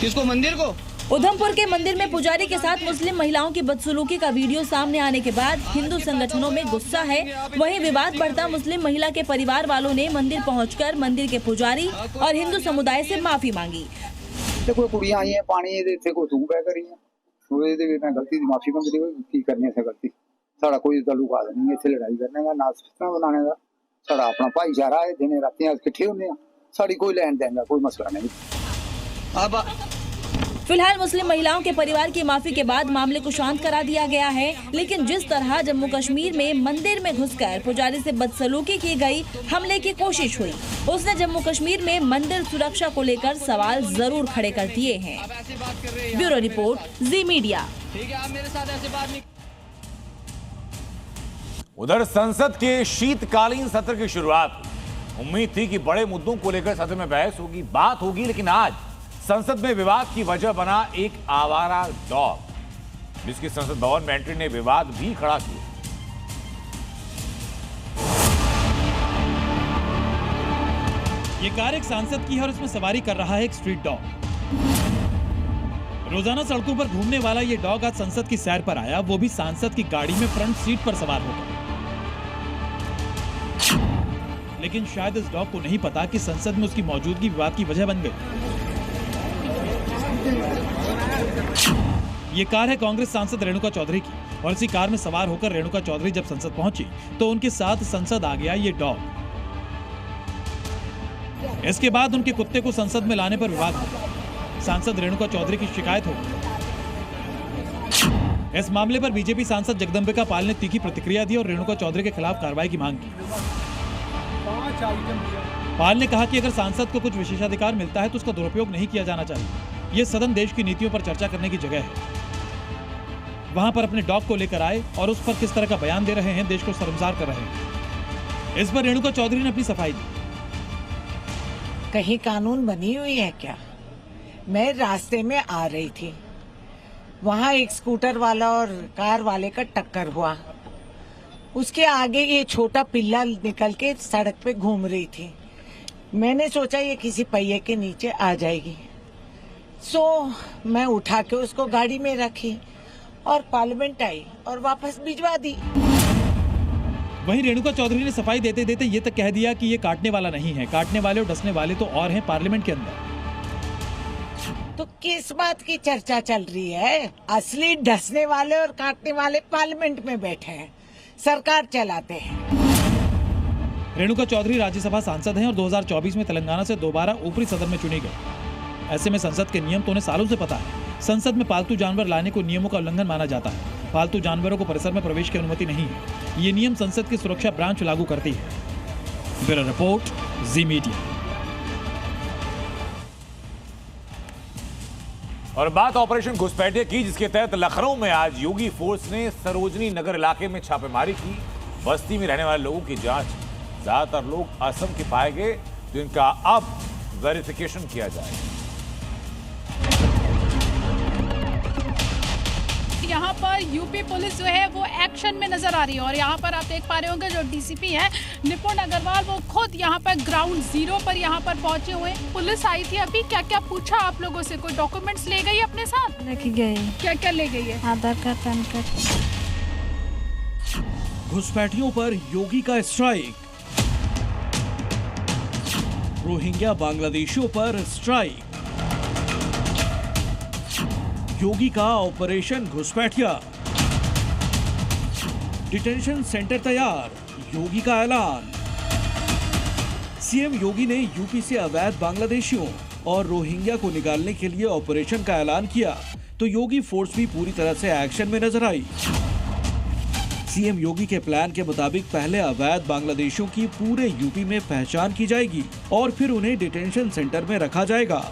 किसको? मंदिर को। उधमपुर के मंदिर में पुजारी के साथ मुस्लिम महिलाओं की बदसलूकी का वीडियो सामने आने के बाद हिंदू संगठनों में गुस्सा है। वहीं विवाद बढ़ता मुस्लिम महिला के परिवार वालों ने मंदिर पहुंचकर मंदिर के पुजारी और हिंदू समुदाय से माफी मांगी। देखो कुड़ियां आई हैं, पानी इत्थे को तू बह करी है, गलती की माफी मंगती की करने से गलती। साड़ा कोई ताल्लुकात नहीं है इत्थे लड़ाई करने का, ना सिस्टम बनाने का। साड़ा अपना भाईचारा है, दिन रात इकट्ठे होने, साड़ी कोई लैन देन का कोई मसला नहीं। अब फिलहाल मुस्लिम महिलाओं के परिवार की माफी के बाद मामले को शांत करा दिया गया है, लेकिन जिस तरह जम्मू कश्मीर में मंदिर में घुसकर पुजारी से बदसलूकी की गई, हमले की कोशिश हुई, उसने जम्मू कश्मीर में मंदिर सुरक्षा को लेकर सवाल जरूर खड़े कर दिए हैं। ब्यूरो रिपोर्ट, जी मीडिया। उधर संसद के शीतकालीन सत्र की शुरुआत, उम्मीद थी कि बड़े मुद्दों को लेकर सत्र में बहस होगी, बात होगी, लेकिन आज संसद में विवाद की वजह बना एक आवारा डॉग, जिसकी संसद भवन में एंट्री ने विवाद भी खड़ा किया। ये कार एक सांसद की है और इसमें सवारी कर रहा है एक स्ट्रीट डॉग। रोजाना सड़कों पर घूमने वाला ये डॉग आज संसद की सैर पर आया, वो भी सांसद की गाड़ी में फ्रंट सीट पर सवार होकर। लेकिन शायद इस डॉग को नहीं पता कि संसद में उसकी मौजूदगी विवाद की वजह बन गई। ये कार है कांग्रेस सांसद रेणुका चौधरी की, और इसी कार में सवार होकर रेणुका चौधरी जब संसद पहुंची तो उनके साथ संसद आ गया ये डॉग। इसके बाद उनके कुत्ते को संसद में लाने पर विवाद हुआ। सांसद रेणुका चौधरी की शिकायत हो गई। इस मामले पर बीजेपी सांसद जगदम्बिका पाल ने तीखी प्रतिक्रिया दी और रेणुका चौधरी के खिलाफ कार्रवाई की मांग की। पाल ने कहा कि अगर सांसद को कुछ विशेषाधिकार मिलता है तो उसका दुरुपयोग नहीं किया जाना चाहिए। ये सदन देश की नीतियों पर चर्चा करने की जगह है। वहां पर अपने डॉग को लेकर आए और उस पर किस तरह का बयान दे रहे हैं, देश को शर्मसार कर रहे हैं। इस पर रेणुका चौधरी ने अपनी सफाई दी। कहीं कानून बनी हुई है क्या? मैं रास्ते में आ रही थी, वहां एक स्कूटर वाला और कार वाले का टक्कर हुआ। उसके आगे ये छोटा पिल्ला निकल के सड़क पे घूम रही थी। मैंने सोचा ये किसी पहिए के नीचे आ जाएगी, मैं उठा के उसको गाड़ी में रखी और पार्लियामेंट आई और वापस भिजवा दी। वहीं रेणुका चौधरी ने सफाई देते देते ये तक कह दिया कि ये काटने वाला नहीं है, काटने वाले और डसने वाले तो और हैं पार्लियामेंट के अंदर। तो किस बात की चर्चा चल रही है? असली डसने वाले और काटने वाले पार्लियामेंट में बैठे हैं, सरकार चलाते हैं। रेणुका चौधरी राज्यसभा सांसद हैं और 2024 में तेलंगाना से दोबारा ऊपरी सदन में चुनी गई। ऐसे में संसद के नियम तो उन्हें सालों से पता है। संसद में पालतू जानवर लाने को नियमों का उल्लंघन माना जाता है। पालतू जानवरों को परिसर में प्रवेश की अनुमति नहीं है। ये नियम संसद की सुरक्षा ब्रांच लागू करती है। ब्यूरो रिपोर्ट, जी मीडिया। और बात ऑपरेशन घुसपैठिया की, जिसके तहत लखनऊ में आज योगी फोर्स ने सरोजनी नगर इलाके में छापेमारी की। बस्ती में रहने वाले लोगों की जांच, ज्यादातर लोग असम के पाए गए, तो इनका अब वेरिफिकेशन किया जाएगा। यहाँ पर यूपी पुलिस जो है वो एक्शन में नजर आ रही है और यहाँ पर आप देख पा रहे होंगे जो डीसीपी है निपुण अग्रवाल, वो खुद यहाँ पर ग्राउंड जीरो पर यहाँ पर पहुंचे हुए। पुलिस आई थी अभी, क्या क्या पूछा आप लोगों से? कोई डॉक्यूमेंट्स ले गई अपने साथ? लेके गई। क्या क्या ले गई है? आधार कार्ड, पैन कार्ड। घुसपैठियों पर योगी का स्ट्राइक, रोहिंग्या बांग्लादेशियों पर स्ट्राइक, योगी का ऑपरेशन घुसपैठिया, डिटेंशन सेंटर तैयार, योगी का ऐलान। सीएम योगी ने यूपी से अवैध बांग्लादेशियों और रोहिंग्या को निकालने के लिए ऑपरेशन का ऐलान किया, तो योगी फोर्स भी पूरी तरह से एक्शन में नजर आई। सीएम योगी के प्लान के मुताबिक पहले अवैध बांग्लादेशियों की पूरे यूपी में पहचान की जाएगी और फिर उन्हें डिटेंशन सेंटर में रखा जाएगा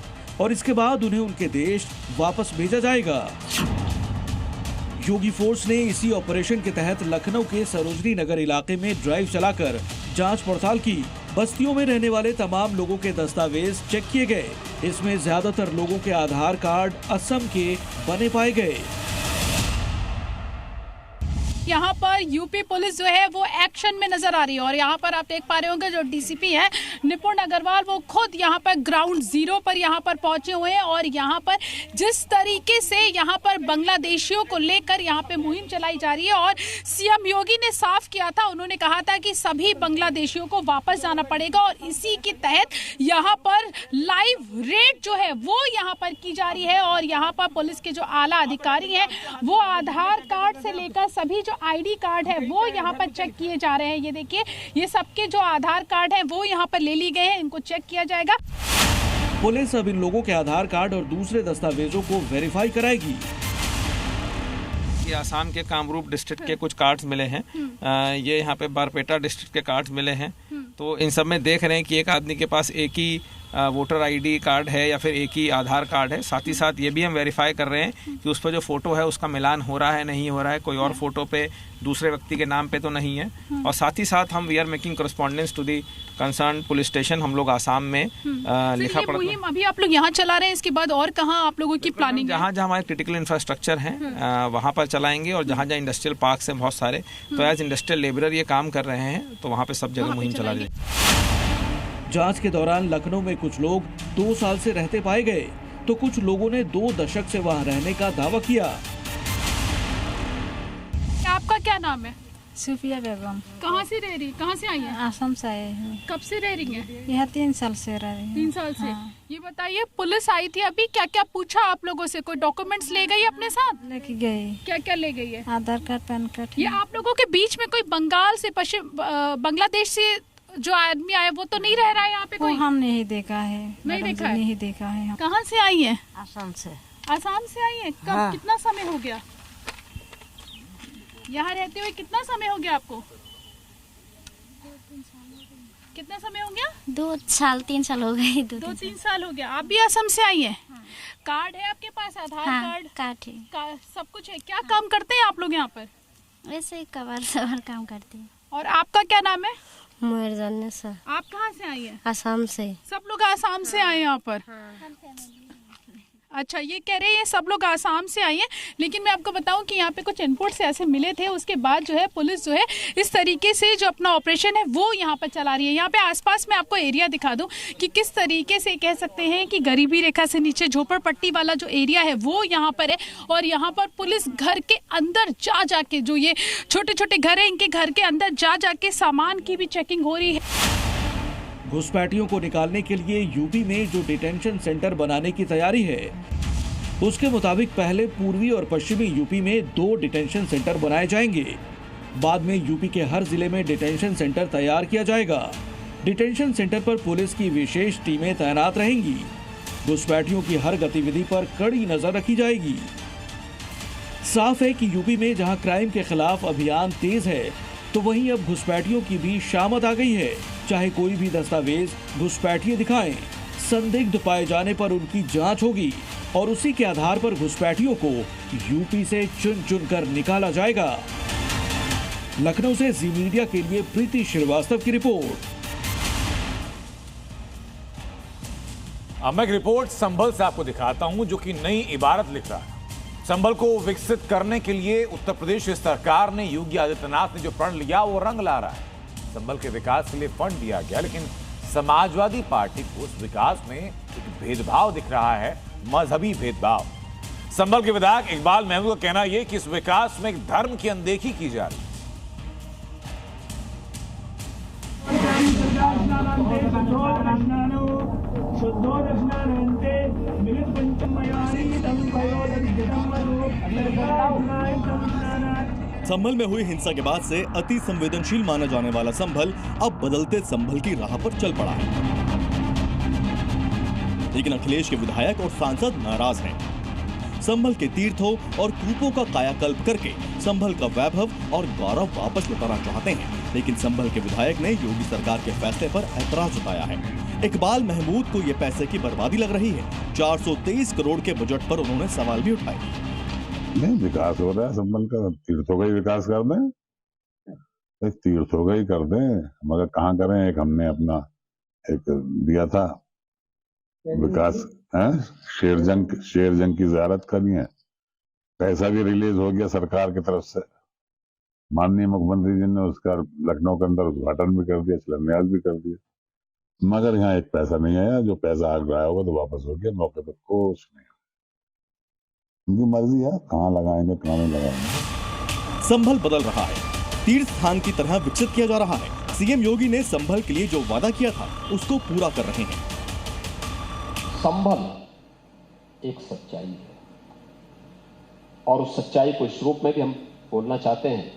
और इसके बाद उन्हें उनके देश वापस भेजा जाएगा। योगी फोर्स ने इसी ऑपरेशन के तहत लखनऊ के सरोजनी नगर इलाके में ड्राइव चलाकर जांच पड़ताल की। बस्तियों में रहने वाले तमाम लोगों के दस्तावेज चेक किए गए। इसमें ज्यादातर लोगों के आधार कार्ड असम के बने पाए गए। यहाँ पर यूपी पुलिस जो है वो एक्शन में नजर आ रही है और यहाँ पर आप देख पा रहे होंगे जो डीसीपी है निपुण अग्रवाल, वो खुद यहाँ पर ग्राउंड जीरो पर यहाँ पर पहुंचे हुए हैं और यहाँ पर जिस तरीके से यहाँ पर बांग्लादेशियों को लेकर यहाँ पे मुहिम चलाई जा रही है और सीएम योगी ने साफ किया था, उन्होंने कहा था कि सभी बांग्लादेशियों को वापस जाना पड़ेगा और इसी के तहत यहाँ पर लाइव रेड जो है वो यहाँ पर की जा रही है और यहाँ पर पुलिस के जो आला अधिकारी हैं वो आधार कार्ड से लेकर सभी जो जो आईडी कार्ड है वो यहाँ पर चेक किए जा रहे हैं। ये देखिए, ये सबके जो आधार कार्ड है वो यहाँ पर ले ली गए हैं, इनको चेक किया जाएगा। पुलिस अब इन लोगों के आधार कार्ड और दूसरे दस्तावेजों को वेरीफाई कराएगी। ये आसाम के कामरूप डिस्ट्रिक्ट के कुछ कार्ड्स मिले हैं, ये यहाँ पे बारपेटा डिस्ट्रिक्ट के कार्ड्स मिले हैं। तो इन सब में देख रहे हैं कि एक आदमी के पास एक ही वोटर आईडी कार्ड है या फिर एक ही आधार कार्ड है। साथ ही साथ ये भी हम वेरीफाई कर रहे हैं कि उस पर जो फोटो है उसका मिलान हो रहा है नहीं हो रहा है, कोई और फोटो पे दूसरे व्यक्ति के नाम पे तो नहीं है। और साथ ही साथ हम we are making correspondence to the concern police station. हम लोग आसाम में लिखा पढ़ा। अभी आप लोग यहाँ चला रहे हैं, इसके बाद और कहाँ आप लोगों की प्लानिंग? जहाँ जहाँ हमारे क्रिटिकल इंफ्रास्ट्रक्चर हैं वहाँ पर चलाएंगे, और जहाँ जहाँ इंडस्ट्रियल पार्क हैं बहुत सारे, तो एज इंडस्ट्रियल लेबरर ये काम कर रहे हैं, तो वहाँ पे सब जगह मुहिम चला रही है। जांच के दौरान लखनऊ में कुछ लोग 2 साल से रहते पाए गए, तो कुछ लोगों ने 2 दशक से वहां रहने का दावा किया। आपका क्या नाम है? सुफिया बेगम। कहाँ से रह रही, कहाँ से आई है? आसाम से आए हैं। कब से रह रही है? यहाँ 3 साल से रह रही हैं। 3 साल से। हाँ। ये बताइए, पुलिस आई थी अभी, क्या क्या पूछा आप लोगों से? कोई डॉक्यूमेंट्स ले गई अपने साथ? लेके गई। क्या क्या ले गई है? आधार कार्ड, पैन कार्ड। ये आप लोगों के बीच में कोई बंगाल से बांग्लादेश से जो आदमी आया वो तो नहीं रह रहा है यहाँ पे? कोई हम नहीं देखा है। नहीं देखा है? नहीं देखा है। कहाँ से आई है? आसाम से। आसाम से आई है? कब? हाँ। कितना समय हो गया यहाँ रहते हुए? कितना समय हो गया आपको? कितना समय हो गया? 2 साल 3 साल हो गए। 2-3 साल हो गया। आप भी असम से आई है? कार्ड है आपके पास? आधार कार्ड? कार्ड है। सब कुछ है। क्या काम करते हैं आप लोग यहाँ पर? ऐसे ही कवर सवर काम करते हैं। और आपका क्या नाम है? सर। आप कहाँ से आई है? आसाम से। सब लोग आसाम से आए यहाँ पर? अच्छा, ये कह रहे हैं सब लोग आसाम से आए हैं। लेकिन मैं आपको बताऊं कि यहाँ पे कुछ इनपुट्स ऐसे मिले थे, उसके बाद जो है पुलिस जो है इस तरीके से जो अपना ऑपरेशन है वो यहाँ पर चला रही है। यहाँ पे आसपास में आपको एरिया दिखा दूं कि किस तरीके से कह सकते हैं कि गरीबी रेखा से नीचे झोपड़पट्टी वाला जो एरिया है वो यहाँ पर है। और यहाँ पर पुलिस घर के अंदर जा जाके, जो ये छोटे छोटे घर है इनके घर के अंदर जा जाके सामान की भी चेकिंग हो रही है। घुसपैठियों को निकालने के लिए यूपी में जो डिटेंशन सेंटर बनाने की तैयारी है, उसके मुताबिक पहले पूर्वी और पश्चिमी यूपी में 2 डिटेंशन सेंटर बनाए जाएंगे। बाद में यूपी के हर जिले में डिटेंशन सेंटर तैयार किया जाएगा। डिटेंशन सेंटर पर पुलिस की विशेष टीमें तैनात रहेंगी। घुसपैठियों की हर गतिविधि पर कड़ी नजर रखी जाएगी। साफ है कि यूपी में जहां क्राइम के खिलाफ अभियान तेज है, तो वहीं अब घुसपैठियों की भी शामत आ गई है। चाहे कोई भी दस्तावेज घुसपैठिए दिखाएं, संदिग्ध पाए जाने पर उनकी जांच होगी और उसी के आधार पर घुसपैठियों को यूपी से चुन चुन कर निकाला जाएगा। लखनऊ से जी मीडिया के लिए प्रीति श्रीवास्तव की रिपोर्ट। अब मैं एक रिपोर्ट संभल से आपको दिखाता हूं, जो कि नई इबारत लिख रहा है। संभल को विकसित करने के लिए उत्तर प्रदेश सरकार ने, योगी आदित्यनाथ ने जो प्रण लिया वो रंग ला रहा है। संभल के विकास के लिए फंड दिया गया, लेकिन समाजवादी पार्टी को उस विकास में एक भेदभाव दिख रहा है, मजहबी भेदभाव। संभल के विधायक इकबाल महमूद का कहना यह कि इस विकास में एक धर्म की अनदेखी की जा रही है। संभल में हुई हिंसा के बाद से अति संवेदनशील माना जाने वाला संभल अब बदलते संभल की राह पर चल पड़ा है। लेकिन अखिलेश के विधायक और सांसद नाराज हैं। संभल के तीर्थों और कूपों का कायाकल्प करके संभल का वैभव और गौरव वापस लौटाना चाहते हैं, लेकिन संभल के विधायक ने योगी सरकार के फैसले पर ऐतराज जताया है। इकबाल महमूद को ये पैसे की बर्बादी लग रही है। 423 करोड़ के बजट पर उन्होंने सवाल भी उठाए। नहीं, विकास हो रहा है संभल का, तीर्थों का ही विकास कर दें, तीर्थों का ही कर दें, मगर कहाँ करें। एक हमने अपना एक दिया था विकास है, शेरजंग की ज़ियारत करनी है, पैसा भी रिलीज हो गया सरकार की तरफ से। माननीय मुख्यमंत्री जी ने उसका लखनऊ के अंदर उद्घाटन भी कर दिया, शिलान्यास भी कर दिया, मगर यहाँ एक पैसा नहीं आया। जो पैसा आ गया होगा तो वापस हो गया, मौके पर कुछ नहीं। उनकी मर्जी है, कहाँ लगाएंगे कहाँ नहीं लगाएंगे। संभल बदल रहा है, तीर्थ स्थान की तरह विकसित किया जा रहा है। सीएम योगी ने संभल के लिए जो वादा किया था उसको पूरा कर रहे हैं। संभल एक सच्चाई है और उस सच्चाई को इस रूप में भी हम बोलना चाहते हैं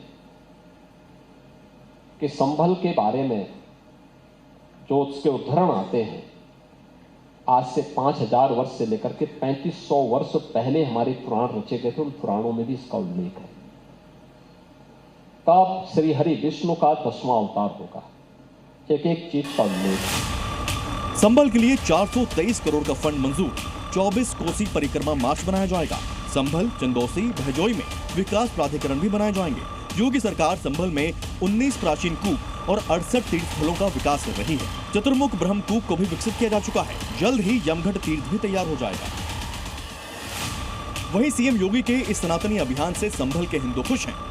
कि संभल के बारे में जो उसके उद्धरण आते हैं, आज से 5000 वर्ष से लेकर के 3500 वर्ष पहले हमारे पुराण रचे गए थे, उन पुराणों में भी इसका उल्लेख है। तब श्री हरि विष्णु का 10वां अवतार होगा, एक एक चीज का उल्लेख। संभल के लिए 423 करोड़ का फंड मंजूर, 24 कोसी परिक्रमा मार्च बनाया जाएगा। संभल, चंदौसी, भजोई में विकास प्राधिकरण भी बनाए जाएंगे। योगी सरकार संभल में 19 प्राचीन कूप और 68 तीर्थ स्थलों का विकास कर रही है। चतुर्मुख ब्रह्म कूप को भी विकसित किया जा चुका है। जल्द ही यमघट तीर्थ भी तैयार हो जाएगा। वहीं सीएम योगी के इस सनातनी अभियान से संभल के हिंदू खुश हैं।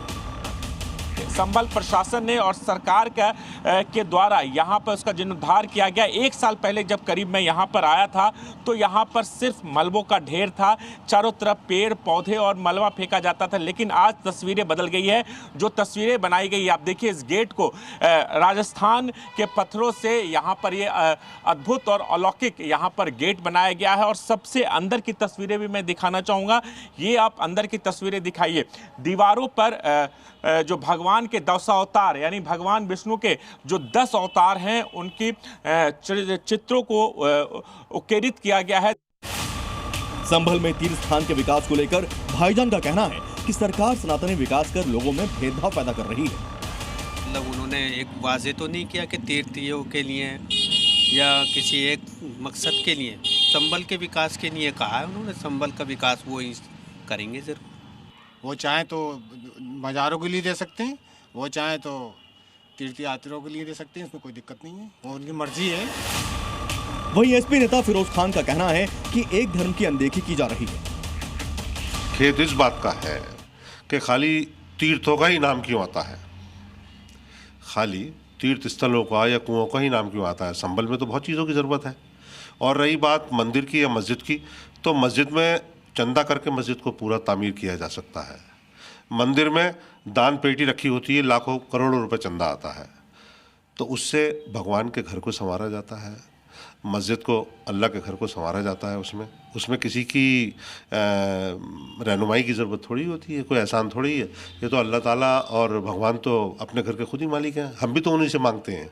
संभल प्रशासन ने और सरकार के द्वारा यहाँ पर उसका जीर्णोद्धार किया गया। 1 साल पहले जब करीब मैं यहाँ पर आया था तो यहाँ पर सिर्फ मलबों का ढेर था, चारों तरफ पेड़ पौधे और मलबा फेंका जाता था। लेकिन आज तस्वीरें बदल गई है। जो तस्वीरें बनाई गई, आप देखिए इस गेट को राजस्थान के पत्थरों से यहाँ पर ये अद्भुत और अलौकिक यहाँ पर गेट बनाया गया है। और सबसे अंदर की तस्वीरें भी मैं दिखाना चाहूँगा। ये आप अंदर की तस्वीरें दिखाइए। दीवारों पर जो भगवान के 10 अवतार यानी भगवान विष्णु के जो 10 अवतार हैं, उनकी चित्रों को उकेरित किया गया है। संभल में तीर्थ स्थान के विकास को लेकर भाईजान का कहना है कि सरकार सनातनी विकास कर लोगों में भेदभाव पैदा कर रही है। मतलब उन्होंने एक वाजे तो नहीं किया कि तीर्थयों के लिए या किसी एक मकसद के लिए, संभल के विकास के लिए कहा है उन्होंने। संभल का विकास वो ही करेंगे जरूर। वो चाहे तो बाजारों के लिए दे सकते हैं, वो चाहे तो तीर्थयात्रियों के लिए दे सकते हैं, इसमें कोई दिक्कत नहीं है, वो उनकी मर्जी है। वहीं एसपी नेता फिरोज खान का कहना है कि एक धर्म की अनदेखी की जा रही है। खेद इस बात का है कि खाली तीर्थों का ही नाम क्यों आता है, खाली तीर्थ स्थलों का या कुओं का ही नाम क्यों आता है। संभल में तो बहुत चीज़ों की ज़रूरत है। और रही बात मंदिर की या मस्जिद की, तो मस्जिद में चंदा करके मस्जिद को पूरा तामीर किया जा सकता है। मंदिर में दान पेटी रखी होती है, लाखों करोड़ों रुपए चंदा आता है, तो उससे भगवान के घर को संवारा जाता है, मस्जिद को अल्लाह के घर को संवारा जाता है। उसमें किसी की रहनुमाई की ज़रूरत थोड़ी होती है, कोई एहसान थोड़ी है। ये तो अल्लाह ताला और भगवान तो अपने घर के खुद ही मालिक हैं, हम भी तो उन्हीं से मांगते हैं।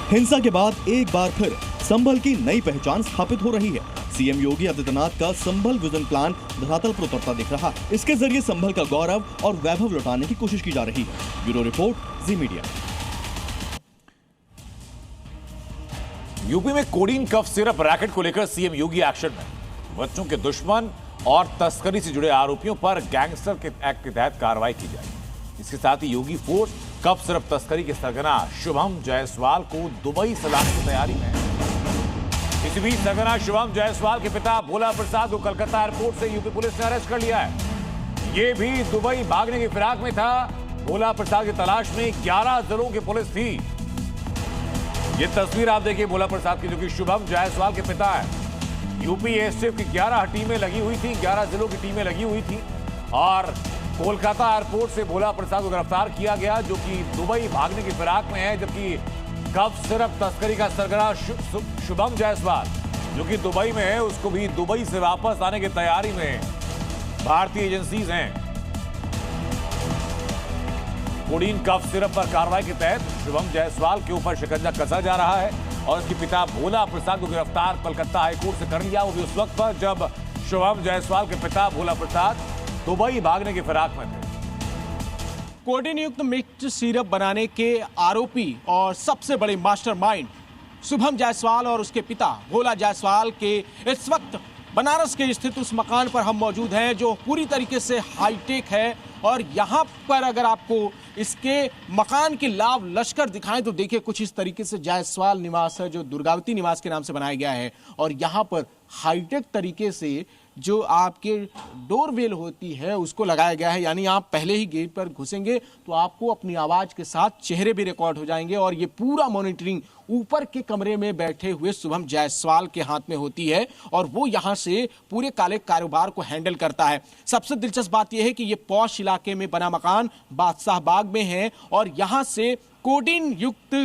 हिंसा के बाद एक बार फिर संभल की नई पहचान स्थापित हो रही है। सीएम योगी आदित्यनाथ का संभल विजन प्लान धरातल पर उतरता दिख रहा है। इसके जरिए संभल का गौरव और वैभव लौटाने की कोशिश की जा रही है। ब्यूरो रिपोर्ट, जी मीडिया। यूपी में कोडीन कफ सिरप रैकेट को लेकर सीएम योगी एक्शन में। बच्चों के दुश्मन और तस्करी से जुड़े आरोपियों पर गैंगस्टर के एक्ट के तहत कार्रवाई की जाएगी। इसके साथ ही योगी फोर्स कफ सिरप तस्करी के सरगना शुभम जायसवाल को दुबई से लाने की तैयारी में। इसी बीच सरगना शुभम जायसवाल के पिता भोला प्रसाद को कलकत्ता एयरपोर्ट से यूपी पुलिस ने अरेस्ट कर लिया है। ये भी दुबई भागने की फिराक में था। भोला प्रसाद की तलाश में 11 जिलों की पुलिस थी। ये तस्वीर आप देखिए भोला प्रसाद की, जो कि शुभम जायसवाल के पिता है। यूपी एसटीएफ की 11 टीमें लगी हुई थी, 11 जिलों की टीमें लगी हुई थी और कोलकाता एयरपोर्ट से भोला प्रसाद को गिरफ्तार किया गया, जो कि दुबई भागने की फिराक में है। जबकि कफ सिरप तस्करी का सरगना शुभम जायसवाल, जो कि दुबई में है, उसको भी दुबई से वापस आने की तैयारी में भारतीय एजेंसीज हैं। कोडीन कफ सिरप पर कार्रवाई के तहत शुभम जायसवाल के ऊपर शिकंजा कसा जा रहा है और उसके पिता भोला प्रसाद को गिरफ्तार कलकत्ता हाईकोर्ट से कर लिया। वो भी उस वक्त पर जब शुभम जायसवाल के पिता भोला प्रसाद दुबई भागने की फिराक में थे। कोडीन युक्त मिक्स सिरप बनाने के आरोपी और सबसे बड़े मास्टरमाइंड शुभम जायसवाल और उसके पिता भोला जायसवाल के इस वक्त बनारस के स्थित उस मकान पर हम मौजूद हैं, जो पूरी तरीके से हाईटेक है। और यहाँ पर अगर आपको इसके मकान की लाभ लश्कर दिखाएं तो देखिए कुछ इस तरीके से जायसवाल निवास है, जो दुर्गावती निवास के नाम से बनाया गया है। और यहाँ पर हाईटेक तरीके से जो आपके डोरवेल होती है उसको लगाया गया है, यानी आप पहले ही गेट पर घुसेंगे तो आपको अपनी आवाज के साथ चेहरे भी रिकॉर्ड हो जाएंगे। और ये पूरा मॉनिटरिंग ऊपर के कमरे में बैठे हुए शुभम जायसवाल के हाथ में होती है और वो यहाँ से पूरे काले कारोबार को हैंडल करता है। सबसे दिलचस्प बात यह है कि ये पॉश इलाके में बना मकान बादशाह बाग में है और यहाँ से कोडीन युक्त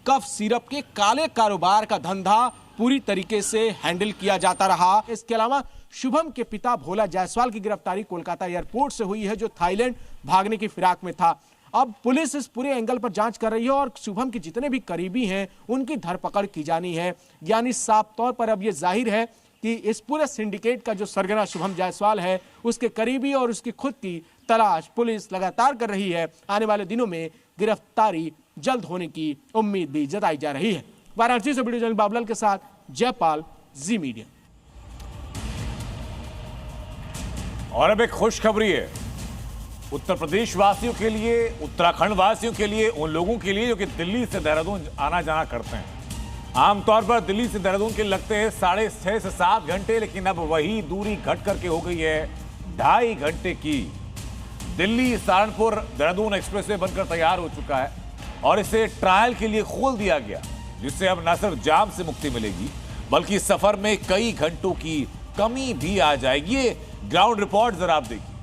कफ सिरप के काले कारोबार का धंधा पूरी तरीके से हैंडल किया जाता रहा। इसके अलावा शुभम के पिता भोला जायसवाल की गिरफ्तारी कोलकाता एयरपोर्ट से हुई है, जो थाईलैंड भागने की फिराक में था। अब पुलिस इस पूरे एंगल पर जांच कर रही है और शुभम के जितने भी करीबी हैं उनकी धरपकड़ की जानी है। यानी साफ तौर पर अब यह जाहिर है कि इस पूरे सिंडिकेट का जो सरगना शुभम जायसवाल है उसके करीबी और उसकी खुद की तलाश पुलिस लगातार कर रही है। आने वाले दिनों में गिरफ्तारी जल्द होने की उम्मीद भी जताई जा रही है। वाराणसी से वीडियो जर्नलिस्ट बाबूलाल के साथ जयपाल, जी मीडिया। और अब एक खुशखबरी है उत्तर प्रदेश वासियों के लिए, उत्तराखंड वासियों के लिए, उन लोगों के लिए जो कि दिल्ली से देहरादून आना जाना करते हैं। आमतौर पर दिल्ली से देहरादून के लगते हैं 6.5 से 7 घंटे, लेकिन अब वही दूरी घट करके हो गई है 2.5 घंटे की। दिल्ली सहारनपुर देहरादून एक्सप्रेसवे बनकर तैयार हो चुका है और इसे ट्रायल के लिए खोल दिया गया, जिससे अब न सिर्फ जाम से मुक्ति मिलेगी बल्कि सफर में कई घंटों की कमी भी आ जाएगी। ये ग्राउंड रिपोर्ट जरा आप देखिए।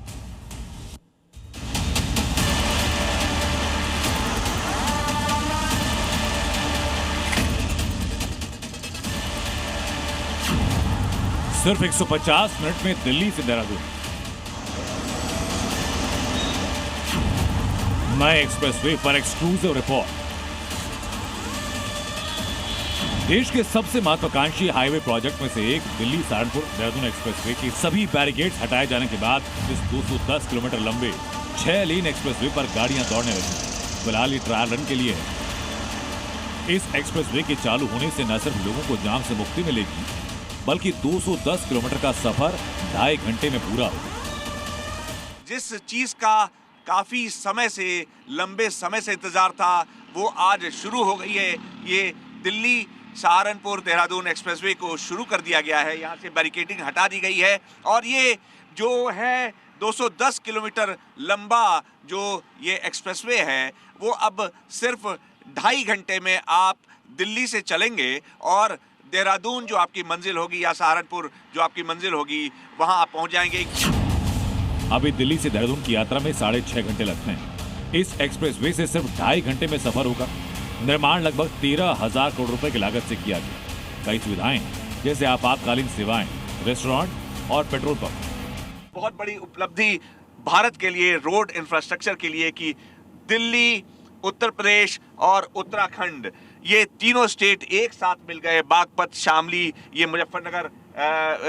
सिर्फ 150 मिनट में दिल्ली से देहरादून नए एक्सप्रेसवे पर एक्सक्लूसिव रिपोर्ट। देश के सबसे महत्वाकांक्षी हाईवे प्रोजेक्ट में से एक दिल्ली सहारनपुर देहरादून एक्सप्रेसवे के सभी बैरिकेड्स हटाए जाने के बाद इस 210 किलोमीटर लंबे 6 लेन एक्सप्रेसवे पर गाड़ियां दौड़ने लगी। फिलहाल ये ट्रायल रन के लिए है। इस एक्सप्रेसवे के चालू होने से न सिर्फ लोगों को जाम से मुक्ति मिलेगी बल्कि 210 किलोमीटर का सफर 2.5 घंटे में पूरा होगा। जिस चीज का काफी समय से, लंबे समय से इंतजार था वो आज शुरू हो गई है। ये दिल्ली सहारनपुर देहरादून एक्सप्रेसवे को शुरू कर दिया गया है। यहाँ से बैरिकेडिंग हटा दी गई है और ये जो है 210 किलोमीटर लंबा जो ये एक्सप्रेसवे है वो अब सिर्फ 2.5 घंटे में आप दिल्ली से चलेंगे और देहरादून जो आपकी मंजिल होगी या सहारनपुर जो आपकी मंजिल होगी वहां आप पहुंच जाएंगे। अभी दिल्ली से देहरादून की यात्रा में 6.5 घंटे लगते हैं। इस एक्सप्रेसवे से सिर्फ 2.5 घंटे में सफर होगा। निर्माण लगभग 13,000 करोड़ रुपए की लागत से किया गया। कई सुविधाएं जैसे आपातकालीन सेवाएं, रेस्टोरेंट और पेट्रोल पंप। बहुत बड़ी उपलब्धि भारत के लिए, रोड इंफ्रास्ट्रक्चर के लिए कि दिल्ली, उत्तर प्रदेश और उत्तराखंड ये तीनों स्टेट एक साथ मिल गए। बागपत, शामली, ये मुजफ्फरनगर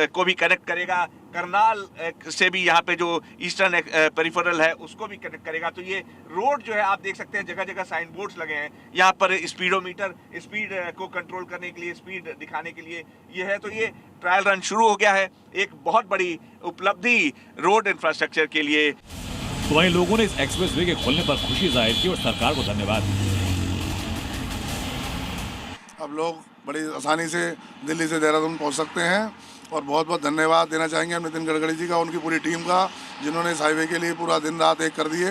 को भी कनेक्ट करेगा। करनाल से भी यहाँ पे जो ईस्टर्न पेरिफेरल है उसको भी कनेक्ट करेगा। तो ये रोड जो है आप देख सकते हैं जगह जगह साइन बोर्ड्स लगे हैं। यहाँ पर स्पीडोमीटर, स्पीड को कंट्रोल करने के लिए, स्पीड दिखाने के लिए ये है। तो ये ट्रायल रन शुरू हो गया है। एक बहुत बड़ी उपलब्धि रोड इंफ्रास्ट्रक्चर के लिए। तो वहीं लोगों ने इस एक्सप्रेसवे के खोलने पर खुशी जाहिर की और सरकार को धन्यवाद दिया। अब लोग बड़ी आसानी से दिल्ली से देहरादून पहुंच सकते हैं और बहुत बहुत धन्यवाद देना चाहेंगे हम नितिन गडकरी जी का, उनकी पूरी टीम का, जिन्होंने इस हाईवे के लिए पूरा दिन रात एक कर दिए।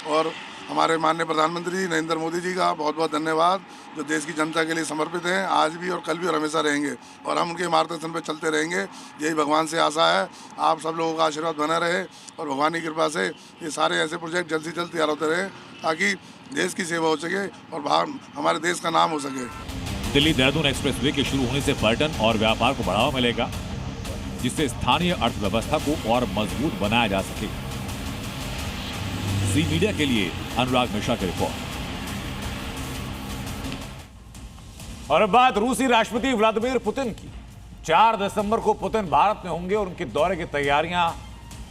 और हमारे माननीय प्रधानमंत्री नरेंद्र मोदी जी का बहुत बहुत धन्यवाद, जो देश की जनता के लिए समर्पित हैं, आज भी और कल भी और हमेशा रहेंगे और हम उनके मार्गदर्शन पर चलते रहेंगे। यही भगवान से आशा है। आप सब लोगों का आशीर्वाद बना रहे और भगवान की कृपा से ये सारे ऐसे प्रोजेक्ट जल्द से जल्द तैयार होते रहे ताकि देश की सेवा हो सके और बाहर हमारे देश का नाम हो सके। दिल्ली देहरादून एक्सप्रेसवे के शुरू होने से पर्यटन और व्यापार को बढ़ावा मिलेगा, जिससे स्थानीय अर्थव्यवस्था को और मजबूत बनाया जा सकेगा। जी मीडिया के लिए अनुराग मिश्रा की रिपोर्ट। और अब बात रूसी राष्ट्रपति व्लादिमीर पुतिन की। 4 दिसंबर को पुतिन भारत में होंगे और उनके दौरे की तैयारियां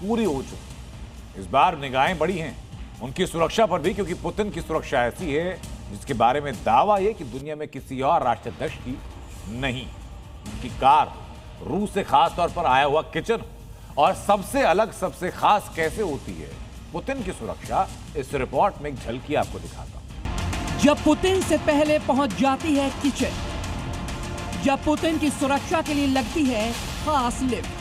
पूरी हो चुकी। इस बार निगाहें बड़ी हैं उनकी सुरक्षा पर भी, क्योंकि पुतिन की सुरक्षा ऐसी है जिसके बारे में दावा यह कि दुनिया में किसी और राष्ट्राध्यक्ष की नहीं। उनकी कार, रूस से खास तौर पर आया हुआ किचन, और सबसे अलग, सबसे खास कैसे होती है पुतिन की सुरक्षा, इस रिपोर्ट में एक झलकी आपको दिखाता हूं। जब पुतिन से पहले पहुंच जाती है किचन, जब पुतिन की सुरक्षा के लिए लगती है खास लिफ्ट,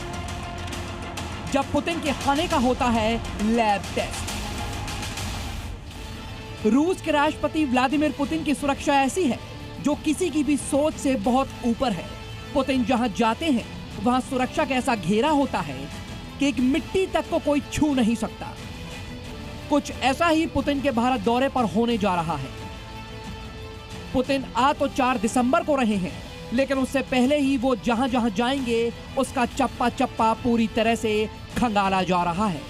जब पुतिन के खाने का होता है लैब टेस्ट। रूस के राष्ट्रपति व्लादिमीर पुतिन की सुरक्षा ऐसी है जो किसी की भी सोच से बहुत ऊपर है। पुतिन जहां जाते हैं वहां सुरक्षा का ऐसा घेरा होता है कि एक मिट्टी तक को कोई छू नहीं सकता। कुछ ऐसा ही पुतिन के भारत दौरे पर होने जा रहा है। पुतिन आ तो 4 दिसंबर को रहे हैं, लेकिन उससे पहले ही वो जहां जहां जाएंगे उसका चप्पा चप्पा पूरी तरह से खंगाला जा रहा है।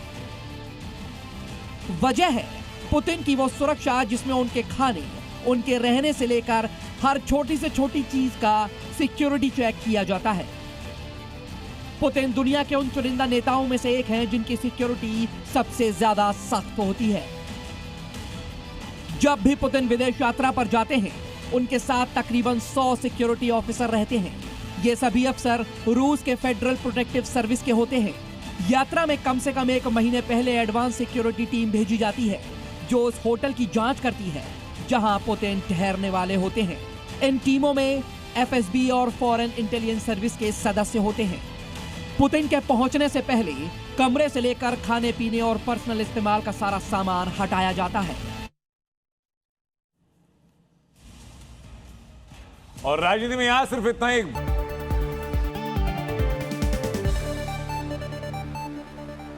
वजह है पुतिन की वो सुरक्षा जिसमें उनके खाने, उनके रहने से लेकर हर छोटी से छोटी चीज का सिक्योरिटी चेक किया जाता है। पुतिन दुनिया के उन चुनिंदा नेताओं में से एक हैं जिनकी सिक्योरिटी सबसे ज्यादा सख्त होती है। जब भी पुतिन विदेश यात्रा पर जाते हैं, उनके साथ तकरीबन 100 सिक्योरिटी ऑफिसर रहते हैं। ये सभी अफसर रूस के फेडरल प्रोटेक्टिव सर्विस के होते हैं। यात्रा में कम से कम 1 महीने पहले एडवांस सिक्योरिटी टीम भेजी जाती है जो उस होटल की जांच करती है जहां पुतिन ठहरने वाले होते हैं। इन टीमों में एफएसबी और फॉरेन इंटेलिजेंस सर्विस के सदस्य होते हैं। पुतिन के पहुंचने से पहले कमरे से लेकर खाने पीने और पर्सनल इस्तेमाल का सारा सामान हटाया जाता है। और राजनीति में यहां सिर्फ इतना ही